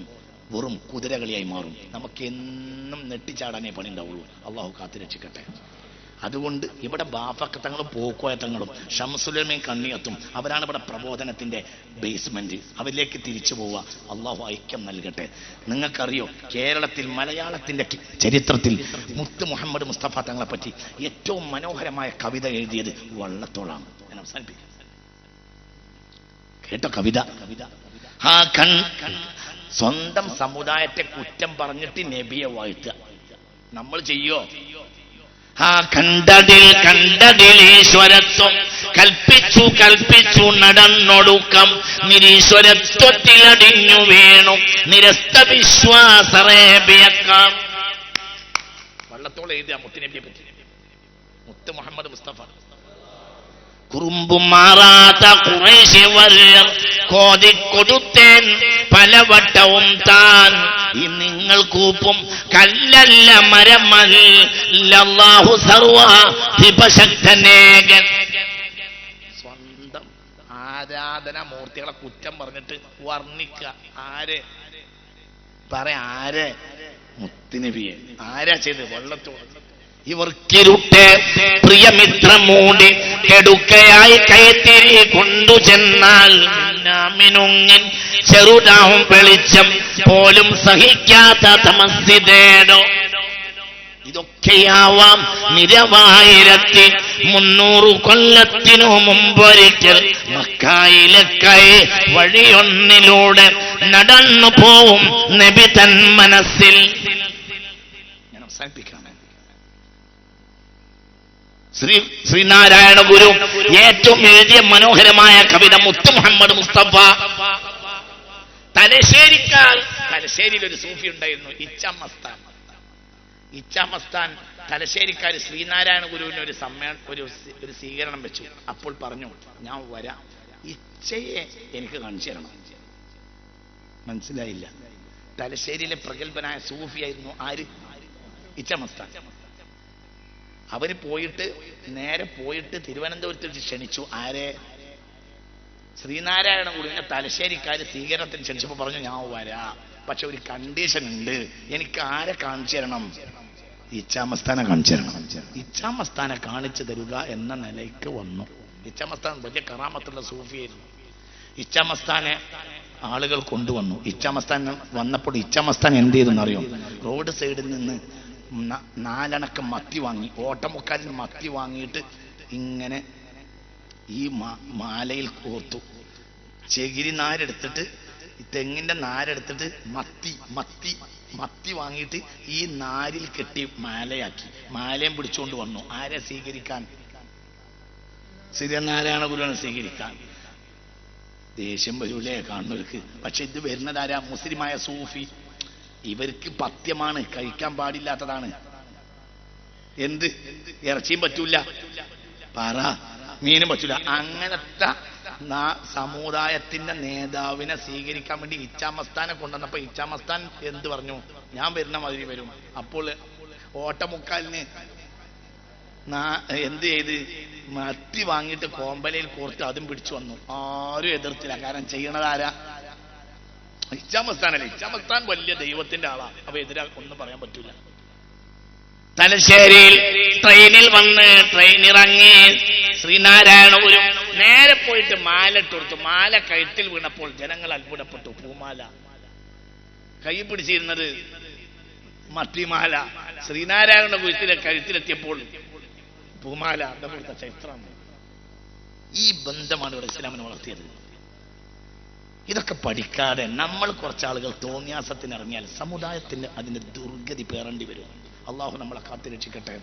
വെറും കുതിരകളിയായി മാറും. നമുക്ക് എന്നും നെട്ടിച്ചാടാനേ പണി ഉണ്ടാവുള്ളൂ. അള്ളാഹു കാത്തുരക്ഷിക്കട്ടെ. അതുകൊണ്ട് ഇവിടെ ബാഫക്കത്തങ്ങളും പോക്കോയത്തങ്ങളും ഷംസുലമയും കണ്ണിയത്തും അവരാണ് ഇവിടെ പ്രബോധനത്തിന്റെ ബേസ്മെന്റ്. അവരിലേക്ക് തിരിച്ചു പോവുക. അള്ളാഹു ഐക്യം നൽകട്ടെ. നിങ്ങൾക്കറിയോ, കേരളത്തിൽ മലയാളത്തിന്റെ ചരിത്രത്തിൽ മുത്ത് മുഹമ്മദ് മുസ്തഫ തങ്ങളെ പറ്റി ഏറ്റവും മനോഹരമായ കവിത എഴുതിയത് വള്ളത്തോളാണ്. ഞാൻ അവസാനിപ്പിക്കാം. കേട്ടോ കവിത? സ്വന്തം സമുദായത്തെ കുറ്റം പറഞ്ഞിട്ട് നബിയെ വാഴ്ത്തുക നമ്മൾ ചെയ്യോ? കണ്ടതിൽ ഈശ്വരത്വം കൽപ്പിച്ചു നടന്നൊടുക്കം നിരീശ്വരത്വത്തിലടിഞ്ഞു വീണു നിരസ്ത വിശ്വാസറേബ്യക്കാം. വള്ളത്തോളം എഴുതിയ മുത്തുനബിയെ പറ്റി, മുത്ത് മുഹമ്മദ് മുസ്തഫ. കുറുമ്പും മാറാത്ത ഖുറൈശി വര്യർ കോതിക്കൊടുത്തേൻ പലവട്ടവും താൻ. ഈ നിങ്ങൾ കൂപ്പും കല്ലല്ല മരമല്ലാഹു സർവശക്തനേകൻ. സ്വന്തം ആരാധന മൂർത്തികളെ കുറ്റം പറഞ്ഞിട്ട് വർണ്ണിക്കുക. ആരെ ആരെ? മുത്തുനബിയെ. ആരാ ചെയ്ത്? വള്ളത്തോൾ. ഇവർക്കിരുട്ടെ പ്രിയമിത്രം മൂടി കെടുക്കയായി കൈത്തിരി കൊണ്ടു ചെന്നാൽ മിനുങ്ങിൻ ചെറുതാവും വെളിച്ചം പോലും സഹിക്കാത്ത തമസ്സിതേടോ. ഇതൊക്കെയാവാം 1300 കൊല്ലത്തിനു മുമ്പൊരിക്കൽ മക്കായിലക്കായി വഴിയൊന്നിലൂടെ നടന്നു പോവും നബി തൻ മനസ്സിൽ. ഞാൻ അവസാനിപ്പിക്കാം. ശ്രീനാരായണ ഗുരു ഏറ്റവും എഴുതിയ മനോഹരമായ കവിത മുത്ത് മുഹമ്മദ് മുസ്തഫ. തലശ്ശേരിയിൽ ഒരു സൂഫി ഉണ്ടായിരുന്നു, ഇച്ചാമസ്താൻ. തലശ്ശേരിക്കാർ ശ്രീനാരായണ ഗുരുവിന് ഒരു സ്വീകരണം വെച്ചു. അപ്പോൾ പറഞ്ഞു, ഞാൻ വരാം, ഇച്ഛയെ എനിക്ക് കാണിച്ചു തരണം. മനസ്സിലായില്ല. തലശ്ശേരിയിലെ പ്രഗത്ഭനായ സൂഫിയായിരുന്നു ആര്? ഇച്ഛമസ്താൻ. അവര് നേരെ പോയിട്ട് തിരുവനന്തപുരത്ത് ക്ഷണിച്ചു. ആരെ? ശ്രീനാരായണ ഗുരുവിനെ തലശ്ശേരിക്കാര് സ്വീകരണത്തിന് ക്ഷണിച്ചപ്പോൾ പറഞ്ഞു, ഞാൻ വരാം, പക്ഷെ ഒരു കണ്ടീഷൻ ഉണ്ട്, എനിക്ക് ആരെ കാണിച്ചു തരണം? ഇച്ഛാമസ്ഥാനെ കാണിച്ചു തരണം. ഇച്ഛാമസ്ഥാനെ കാണിച്ചു തരിക എന്ന നിലയ്ക്ക് വന്നു. ഇച്ഛാമസ്ഥാൻ വലിയ കറാമത്തുള്ള സൂഫിയായിരുന്നു. ഇച്ഛാമസ്ഥാനെ ആളുകൾ കൊണ്ടുവന്നു. ഇച്ഛാമസ്ഥാൻ വന്നപ്പോൾ ഇച്ഛാമസ്ഥാൻ എന്ത് ചെയ്തെന്നറിയോ? റോഡ് സൈഡിൽ നിന്ന് 4 അണക്കം മത്തി വാങ്ങി, ഓട്ടമുക്കാലിന് മത്തി വാങ്ങിയിട്ട് ഇങ്ങനെ ഈ മാലയിൽ കോർത്തു. ചെകിരി നാരെടുത്തിട്ട്, തെങ്ങിന്റെ നാരെടുത്തിട്ട് മത്തി വാങ്ങിയിട്ട് ഈ നാരിൽ കെട്ടി മാലയാക്കി. മാലയും പിടിച്ചുകൊണ്ട് വന്നു. ആരെ സ്വീകരിക്കാൻ? ശ്രീനാരായണ ഗുരുവിനെ സ്വീകരിക്കാൻ. ദേഷ്യം വരൂലേ കാണുന്നവർക്ക്? പക്ഷെ ഇത് വരുന്നതാരാ? മുസ്ലിമായ സൂഫി. ഇവർക്ക് പഥ്യമാണ്, കഴിക്കാൻ പാടില്ലാത്തതാണ്. എന്ത്? ഇറച്ചിയും പറ്റൂല, മീനും പറ്റൂല. അങ്ങനത്തെ സമുദായത്തിന്റെ നേതാവിനെ സ്വീകരിക്കാൻ വേണ്ടി ഇച്ഛാമസ്ഥാനെ കൊണ്ടുവന്നപ്പോ ഇച്ഛാമസ്ഥാൻ എന്ത് പറഞ്ഞു? ഞാൻ വരുന്ന മാതിരി വരും. അപ്പോൾ ഓട്ടമുക്കാലിന് എന്ത് ചെയ്ത്? മത്തി വാങ്ങിയിട്ട് കോമ്പലയിൽ കോർത്ത് അതും പിടിച്ചു വന്നു. ആരും എതിർത്തില്ല. കാരണം ചെയ്യണതാരാ? ഇച്ഛാമസ്ഥാനല്ലേ. ഇച്ഛാമസ്ഥാൻ വലിയ ദൈവത്തിന്റെ ആളാ. അപ്പൊ എതിരാ ഒന്നും പറയാൻ പറ്റൂല. തലശ്ശേരിയിൽ ട്രെയിനിൽ വന്ന് ട്രെയിനിറങ്ങി ശ്രീനാരായണ ഗുരു നേരെ പോയിട്ട് മാല ഇട്ട് കൊടുത്തു. മാല കഴുത്തിൽ വീണപ്പോൾ ജനങ്ങൾ അത്ഭുതപ്പെട്ടു. പൂമാല കൈ പിടിച്ചിരുന്നത് മത്തിമാല. ശ്രീനാരായണ ഗുരുത്തിന്റെ കഴുത്തിലെത്തിയപ്പോൾ പൂമാല. അവിടുത്തെ ചരിത്രമാണ്. ഈ ബന്ധമാണ് ഇവിടെ ഇസ്ലാമിനെ വളർത്തിയത്. ഇതൊക്കെ പഠിക്കാതെ നമ്മൾ കുറച്ചാളുകൾ തോന്നിയാസത്തിനിറങ്ങിയാൽ സമുദായത്തിന് അതിന്റെ ദുർഗതി പേറേണ്ടി വരും. അള്ളാഹു നമ്മളെ കാത്തുരക്ഷിക്കട്ടെ.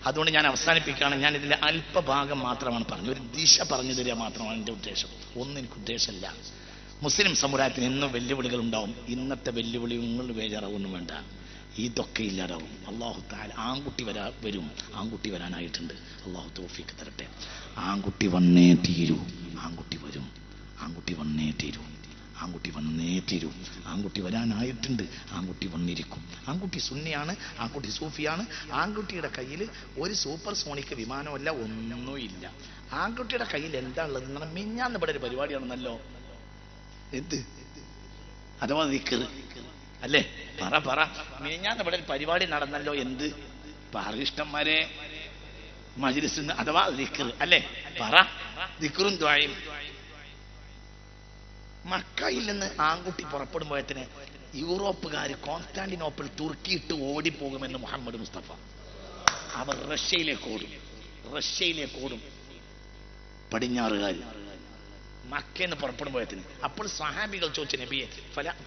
അതുകൊണ്ട് ഞാൻ അവസാനിപ്പിക്കുകയാണ്. ഞാൻ ഇതിലെ അല്പഭാഗം മാത്രമാണ് പറഞ്ഞു, ഒരു ദിശ പറഞ്ഞു തരിക മാത്രമാണ് എൻ്റെ ഉദ്ദേശം. ഒന്നും എനിക്ക് ഉദ്ദേശമില്ല. മുസ്ലിം സമുദായത്തിന് എന്നും വെല്ലുവിളികൾ ഉണ്ടാവും. ഇന്നത്തെ വെല്ലുവിളികൾ ബേജാറാവൊന്നും വേണ്ട, ഇതൊക്കെ ഇല്ലാതാവും. അള്ളാഹു തആല ആൺകുട്ടി വരും. ആൺകുട്ടി വരാനായിട്ടുണ്ട്. അള്ളാഹു തൗഫീഖ് തരട്ടെ. ആൺകുട്ടി വന്നേ തീരൂ. ആൺകുട്ടി വരും. ആൺകുട്ടി വന്നേ തീരൂ. ആൺകുട്ടി വന്നേ തീരൂ. ആൺകുട്ടി വരാനായിട്ടുണ്ട്. ആൺകുട്ടി വന്നിരിക്കും. ആൺകുട്ടി സുന്നിയാണ്, ആൺകുട്ടി സൂഫിയാണ്. ആൺകുട്ടിയുടെ കയ്യിൽ ഒരു സൂപ്പർ സോണിക് വിമാനമല്ല, ഒന്നുമില്ല. ആൺകുട്ടിയുടെ കയ്യിൽ എന്താ ഉള്ളത്? മിഞ്ഞാന്ന് ഇവിടെ ഒരു പരിപാടിയാണെന്നല്ലോ. എന്ത്? അഥവാ ദിക്ർ അല്ലേ? പറ മിഞ്ഞാന്ന് ഇവിടെ ഒരു പരിപാടി നടന്നല്ലോ. എന്ത്? പാറിഷ്ടന്മാരെ മജ്‌ലിസ് അഥവാ ദിക്ർ അല്ലേ? പറ. ദിക്റും ദുആയും. മക്കയിൽ നിന്ന് ആൺകുട്ടി പുറപ്പെടുമ്പോഴത്തിന് യൂറോപ്പുകാർ കോൺസ്റ്റാന്റിനോപ്പിൾ തുർക്കിയിട്ട് ഓടിപ്പോകുമെന്ന് മുഹമ്മദ് മുസ്തഫ. അവർ റഷ്യയിലേക്ക് ഓടും പടിഞ്ഞാറുകാർ മക്കയെന്ന് പുറപ്പെടുമ്പോഴത്തിന്. അപ്പോൾ സ്വഹാബികൾ ചോദിച്ചു, നബിയെ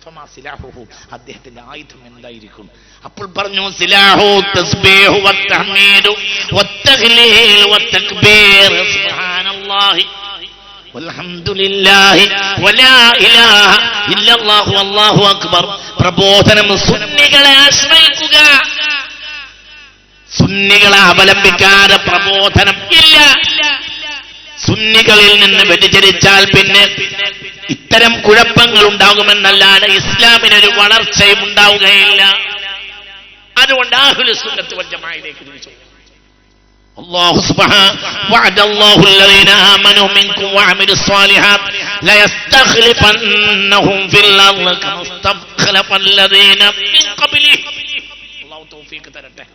ഫമാ സിലാഹുഹു, അദ്ദേഹത്തിന്റെ ആയുധം എന്തായിരിക്കും? അപ്പോൾ പറഞ്ഞു, സിലാഹു തസ്ബീഹു വത്തഹ്മീദു വത്തഹ്ലീൽ വത്തക്ബീർ സുബ്ഹാനല്ലാഹി വൽഹംദുലില്ലാഹി വലാ ഇലാഹ ഇല്ലല്ലാഹു വല്ലാഹു അക്ബർ. പ്രബോധനം സുന്നികളെ ആശ്രയിക്കുക. സുന്നികളെ അവലംബിക്കാതെ പ്രബോധനം ഇല്ല. സുന്നികളിൽ നിന്ന് വ്യതിചരിച്ചാൽ പിന്നെ ഇത്തരം കുഴപ്പങ്ങൾ ഉണ്ടാകുമെന്നല്ലാതെ ഇസ്ലാമിനൊരു വളർച്ചയും ഉണ്ടാവുകയില്ല. അതുകൊണ്ട് അഹ്ലുസ് സുന്നത്ത് വൽ ജമാഅയിലേക്ക് തിരിച്ചു. അല്ലാഹു സുബ്ഹാനഹു വഅദല്ലാഹു അല്ലദീന ആമനൂ മിൻകും വഅമിലുസ് സ്വാലിഹാത്ത് ലയസ്തഖ്ലിഫന്നഹും ഫിൽ അർളി കമാ ഇസ്തഖ്ലഫല്ലദീന മിൻ ഖബ്ലിഹിം. അല്ലാഹു തൗഫീഖ് തരട്ടെ.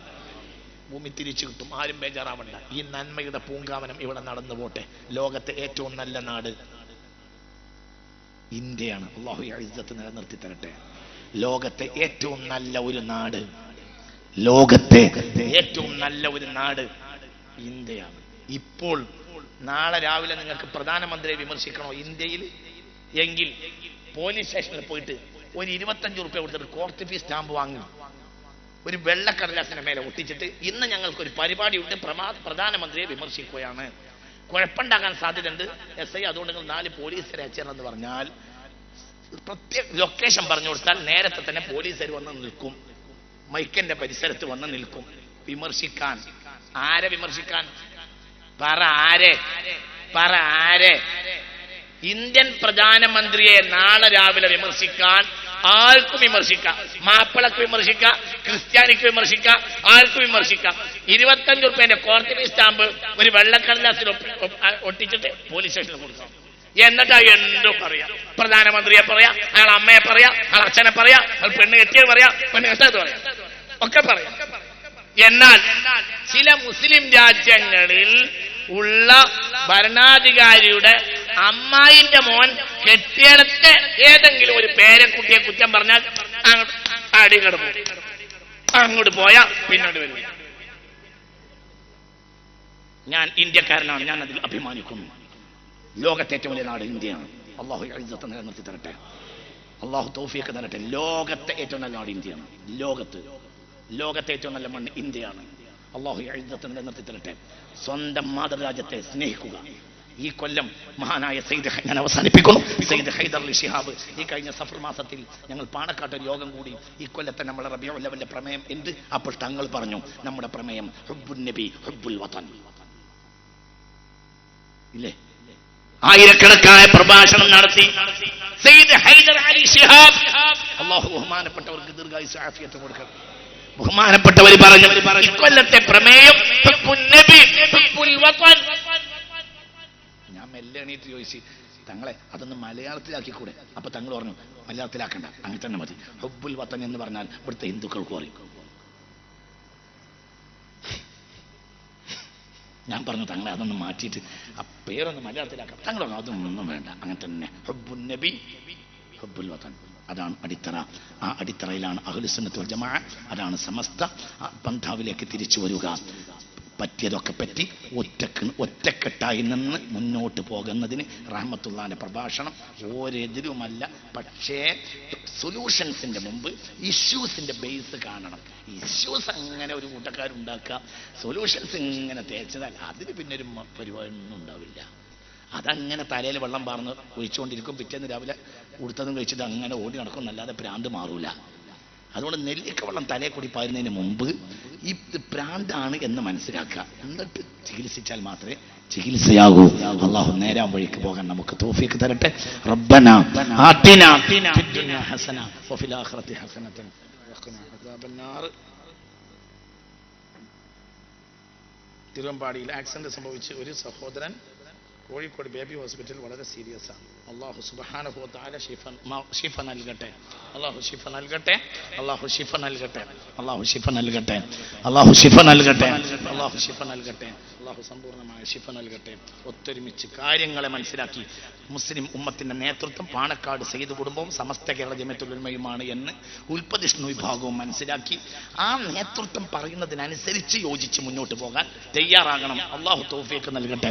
ഭൂമി തിരിച്ചു കിട്ടും. ആരും ബേജാറാവണ്ട. ഈ നന്മയുടെ പൂങ്കാവനം ഇവിടെ നടന്നു പോട്ടെ. ലോകത്തെ ഏറ്റവും നല്ല നാട് ഇന്ത്യയാണ്. അല്ലാഹു ഈ ഇസ്സത്ത് നിലനിർത്തി തരട്ടെ. ലോകത്തെ ഏറ്റവും നല്ല ഒരു നാട്, ലോകത്തെ ഏറ്റവും നല്ല ഒരു നാട് ഇന്ത്യയാണ്. ഇപ്പോൾ നാളെ രാവിലെ നിങ്ങൾക്ക് പ്രധാനമന്ത്രിയെ വിമർശിക്കണോ ഇന്ത്യയിൽ എങ്കിൽ പോലീസ് സ്റ്റേഷനിൽ പോയിട്ട് ഒരു 25 രൂപ കൊടുത്തിട്ട് കോർട്ട് ഫീസ് സ്റ്റാമ്പ് വാങ്ങി ഒരു വെള്ളക്കടലാസിന്റെ മേലെ ഒട്ടിച്ചിട്ട്, ഇന്ന് ഞങ്ങൾക്കൊരു പരിപാടിയുണ്ട്, പ്രധാനമന്ത്രിയെ വിമർശിക്കുകയാണ്, കുഴപ്പമുണ്ടാകാൻ സാധ്യതയുണ്ട്, SI അതുകൊണ്ട് നിങ്ങൾ 4 പോലീസുകാരെ അയച്ചെന്ന് പറഞ്ഞാൽ പ്രത്യേക ലൊക്കേഷൻ പറഞ്ഞു കൊടുത്താൽ നേരത്തെ തന്നെ പോലീസുകാർ വന്ന് നിൽക്കും. മൈക്കന്റെ പരിസരത്ത് വന്ന് നിൽക്കും. വിമർശിക്കാൻ. ആരെ വിമർശിക്കാൻ? പറ ആരെ? ഇന്ത്യൻ പ്രധാനമന്ത്രിയെ നാളെ രാവിലെ വിമർശിക്കാൻ ആർക്കും വിമർശിക്കാം. മാപ്പിളക്ക് വിമർശിക്കാം, ക്രിസ്ത്യാനിക്ക് വിമർശിക്കാം, ആർക്കും വിമർശിക്കാം. 25 രൂപേന്റെ കോർട്ടിൽ സ്റ്റാമ്പ് ഒരു വെള്ളക്കടലാസിൽ ഒട്ടിച്ചിട്ട് പോലീസ് സ്റ്റേഷനിൽ കൊടുക്കാം. എന്നിട്ടാ എന്തോ പറയാം. പ്രധാനമന്ത്രിയെ പറയാം, അയാൾ അമ്മയെ പറയാം, അയാൾ അച്ഛനെ പറയാം, അയാൾ പെണ്ണ് കെട്ടിയത് പറയാം, പെണ്ണ് കെട്ടാത് പറയാം, ഒക്കെ പറയാം. എന്നാൽ ചില മുസ്ലിം രാജ്യങ്ങളിൽ ഉള്ള ഭരണാധികാരിയുടെ അമ്മായിന്റെ മോൻ കെട്ടിയടത്ത് ഏതെങ്കിലും ഒരു പേരക്കുട്ടിയെ കുറ്റം പറഞ്ഞാൽ അടികട പോകും. അങ്ങോട്ട് പോയാ പിന്നോട്ട് വരും. ഞാൻ ഇന്ത്യക്കാരനാണ്, ഞാൻ അതിൽ അഭിമാനിക്കുന്നു. ലോകത്തെ ഏറ്റവും വലിയ നാട് ഇന്ത്യയാണ്. അള്ളാഹു ഇസ്സത്ത് നിലനിർത്തി തരട്ടെ, അള്ളാഹു തൗഫീഖ് തരട്ടെ. ലോകത്തെ ഏറ്റവും നല്ല നാട് ഇന്ത്യയാണ്. ലോകത്തെ ഏറ്റവും നല്ല മണ്ണ് ഇന്ത്യയാണ്. അള്ളാഹു ഇസ്സത്ത് നിലനിർത്തി തരട്ടെ. സ്വന്തം മാതൃരാജ്യത്തെ സ്നേഹിക്കുക. ഈ കൊല്ലം മഹാനായ ഞാൻ അവസാനിപ്പിക്കുന്നു. സയ്യിദ് ഹൈദർ അലി ശിഹാബ് ഈ കഴിഞ്ഞ സഫർ മാസത്തിൽ ഞങ്ങൾ പാണക്കാട്ട് ഒരു യോഗം കൂടി. ഈ കൊല്ലത്തെ നമ്മുടെ റബീഉൽ അവ്വലിന്റെ പ്രമേയം എന്ത്? അപ്പോൾ തങ്ങൾ പറഞ്ഞു നമ്മുടെ പ്രമേയം ഹുബ്ബുൻ നബി ഹുബ്ബുൽ വതൻ. ഇല്ലേ? ആയിരക്കണക്കായ പ്രഭാഷണം നടത്തി സയ്യിദ് ഹൈദർ അലി ശിഹാബ്, അല്ലാഹു ബഹുമാനപ്പെട്ടവർക്ക് ദീർഘായുസ്സും ആഫിയത്തും കൊടുക്കട്ടെ. ബഹുമാനപ്പെട്ടവർ പറഞ്ഞു ഇക്കൊല്ലത്തെ പ്രമേയം ഹുബ്ബുൻ നബി ഹുബ്ബുൽ വതൻ. ഞാൻ മെല്ലെ എണീറ്റ് ചോദിച്ചു തങ്ങളെ അതൊന്ന് മലയാളത്തിലാക്കിക്കൂടെ? അപ്പൊ തങ്ങൾ പറഞ്ഞു മലയാളത്തിലാക്കണ്ട, അങ്ങനെ തന്നെ മതി. ഹുബ്ബുൽ വതൻ എന്ന് പറഞ്ഞാൽ ഇവിടുത്തെ ഹിന്ദുക്കൾക്ക് പറയും. ഞാൻ പറഞ്ഞു തങ്ങളെ അതൊന്ന് മാറ്റിയിട്ട് ആ പേരൊന്ന് മലയാളത്തിലാക്കാം. തങ്ങൾ പറഞ്ഞു അതൊന്നും വേണ്ട, അങ്ങനെ തന്നെ ഹുബ്ബുൻ നബി ഹുബ്ബുൽ വതൻ. അതാണ് അടിത്തറ. ആ അടിത്തറയിലാണ് അഹ്ലുസുന്നത്ത് വൽ ജമാഅ, അതാണ് സമസ്ത. പന്ഥാവിലേക്ക് തിരിച്ചു വരിക. പറ്റിയതൊക്കെ പറ്റി ഒറ്റക്കെട്ടായി നിന്ന് മുന്നോട്ട് പോകുന്നതിന് റഹ്മത്തുള്ളാഹിന്റെ പ്രഭാഷണം ഒരെതിരുമല്ല. പക്ഷേ സൊല്യൂഷൻസിന്റെ മുമ്പ് ഇഷ്യൂസിന്റെ ബേസ് കാണണം. ഇഷ്യൂസ് അങ്ങനെ ഒരു കൂട്ടക്കാരുണ്ടാക്കുക, സൊല്യൂഷൻസ് ഇങ്ങനെ തേച്ചതാൽ അതിന് പിന്നെ ഒരു പരിപാടിയൊന്നും ഉണ്ടാവില്ല. അതങ്ങനെ തലയിൽ വെള്ളം പാർന്ന് ഒഴിച്ചുകൊണ്ടിരിക്കും. പിറ്റേന്ന് രാവിലെ ഉടുത്തതും കഴിച്ചിട്ട് അങ്ങനെ ഓടി നടക്കും, അല്ലാതെ ഭ്രാന്ത് മാറൂല. അതുകൊണ്ട് നെല്ലിക്ക വെള്ളം തലയെ കൂടി പാരുന്നതിന് മുമ്പ് ഈ ഭ്രാന്താണ് എന്ന് മനസ്സിലാക്കുക. എന്നിട്ട് ചികിത്സിച്ചാൽ മാത്രമേ ചികിത്സയാകൂ. അള്ളാഹു നേരാൻ വഴിക്ക് പോകാൻ നമുക്ക് തൗഫീഖ് തരട്ടെ. റബ്ബനാ ആതിനാ ഫിദ് ദുനിയാ ഹസന വഫിൽ ആഖിറതി ഹസനതൻ വഖിനാ അദാബന്നാർ. തിരുവമ്പാടിയിൽ ആക്സിഡന്റ് സംഭവിച്ച് ഒരു സഹോദരൻ കോഴിക്കോട് ബേബി ഹോസ്പിറ്റൽ വളരെ സീരിയസ് ആണ്. അള്ളാഹു സുബ്ഹാനഹു വ തആല ശിഫ നൽകട്ടെ. അള്ളാഹു ശിഫ നൽകട്ടെ. അള്ളാഹു ശിഫ നൽകട്ടെ. അള്ളാഹു ശിഫ നൽകട്ടെ. അള്ളാഹു ശിഫ നൽകട്ടെ. അള്ളാഹു ശിഫ നൽകട്ടെ. അള്ളാഹു സമ്പൂർണ്ണമായ ശിഫ നൽകട്ടെ. ഒത്തൊരുമിച്ച് കാര്യങ്ങളെ മനസ്സിലാക്കി മുസ്ലിം ഉമ്മത്തിന്റെ നേതൃത്വം പാണക്കാട് സയ്യിദ് കുടുംബവും സമസ്ത കേരള ജമിഅത്തുൽ ഉലമയുമാണ് എന്ന് ഉൽപ്പതിഷ്ണു വിഭാഗവും മനസ്സിലാക്കി ആ നേതൃത്വം പറയുന്നതിനനുസരിച്ച് യോജിച്ച് മുന്നോട്ട് പോകാൻ തയ്യാറാകണം. അള്ളാഹു തൗഫീഖ് നൽകട്ടെ.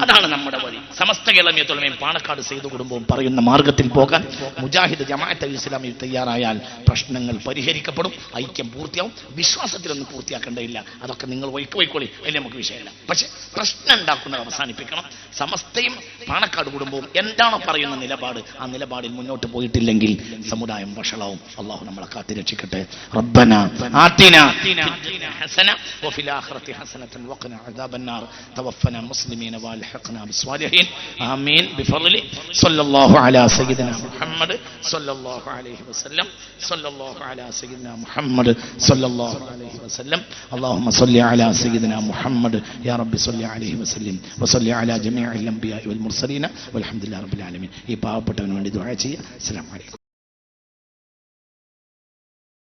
അതാണ് നമ്മുടെ വഴി. സമസ്ത കേരള ജമിഅത്തുൽ ഉലമയും പാണക്കാട് സയ്യിദ് കുടുംബവും പറയുന്ന മാർഗത്തിൽ പോകാൻ മുജാഹിദ് ജമാഅത്ത് ഇസ്ലാമി തയ്യാറായാൽ പ്രശ്നങ്ങൾ പരിഹരിക്കപ്പെടും, ഐക്യം പൂർത്തിയാവും. വിശ്വാസത്തിലൊന്നും പൂർത്തിയാക്കേണ്ടതില്ല. അതൊക്കെ നിങ്ങൾ വൈക്കോളി, അതിൽ നമുക്ക് വിഷയമില്ല. പക്ഷെ പ്രശ്നം ഉണ്ടാക്കുന്നത് അവസാനിപ്പിക്കണം. സമസ്തയും പാണക്കാട് കുടുംബവും എന്താണോ പറയുന്ന നിലപാട്, ആ നിലപാടിൽ മുന്നോട്ട് പോയിട്ടില്ലെങ്കിൽ സമുദായം വഷളാവും. അള്ളാഹു നമ്മളെ കാത്തി രക്ഷിക്കട്ടെ. റബ്ബനാ ആതിനാ ഫിദ് ദുനിയാ ഹസന വഫിൽ ആഖിറതി ഹസനതൻ വഖിനാ അദാബന്നാർ. തവഫനാ മുസ്ലിമീന വഅൽഹിഖ്നാ ബിസ്സാലിഹീൻ. ആമീൻ ബിഫളലി സ്വല്ലല്ലാഹു അലാ സയ്യിദിനാ മുഹമ്മദ് സ്വല്ലല്ലാഹു അലൈഹി വസല്ലം. സ്വല്ലല്ലാഹു അലാ സയ്യിദിനാ മുഹമ്മദ് സ്വല്ലല്ലാഹു അലൈഹി വസല്ലം. അല്ലാഹുമ്മ സ്വല്ലി അലാ സയ്യിദിനാ മുഹമ്മദ് യാ റബ്ബി സ്വല്ലി അലൈഹി വസല്ലം വസല്ലി അലാ ജമീഇൽ അംബിയാഇ വൽ മുർസലീന വൽഹംദുലില്ലാഹി റബ്ബിൽ ആലമീൻ. ഈ പാവപ്പെട്ടവന് വേണ്ടി ദുആ ചെയ്യുക. അസ്സലാമു അലൈക്കും.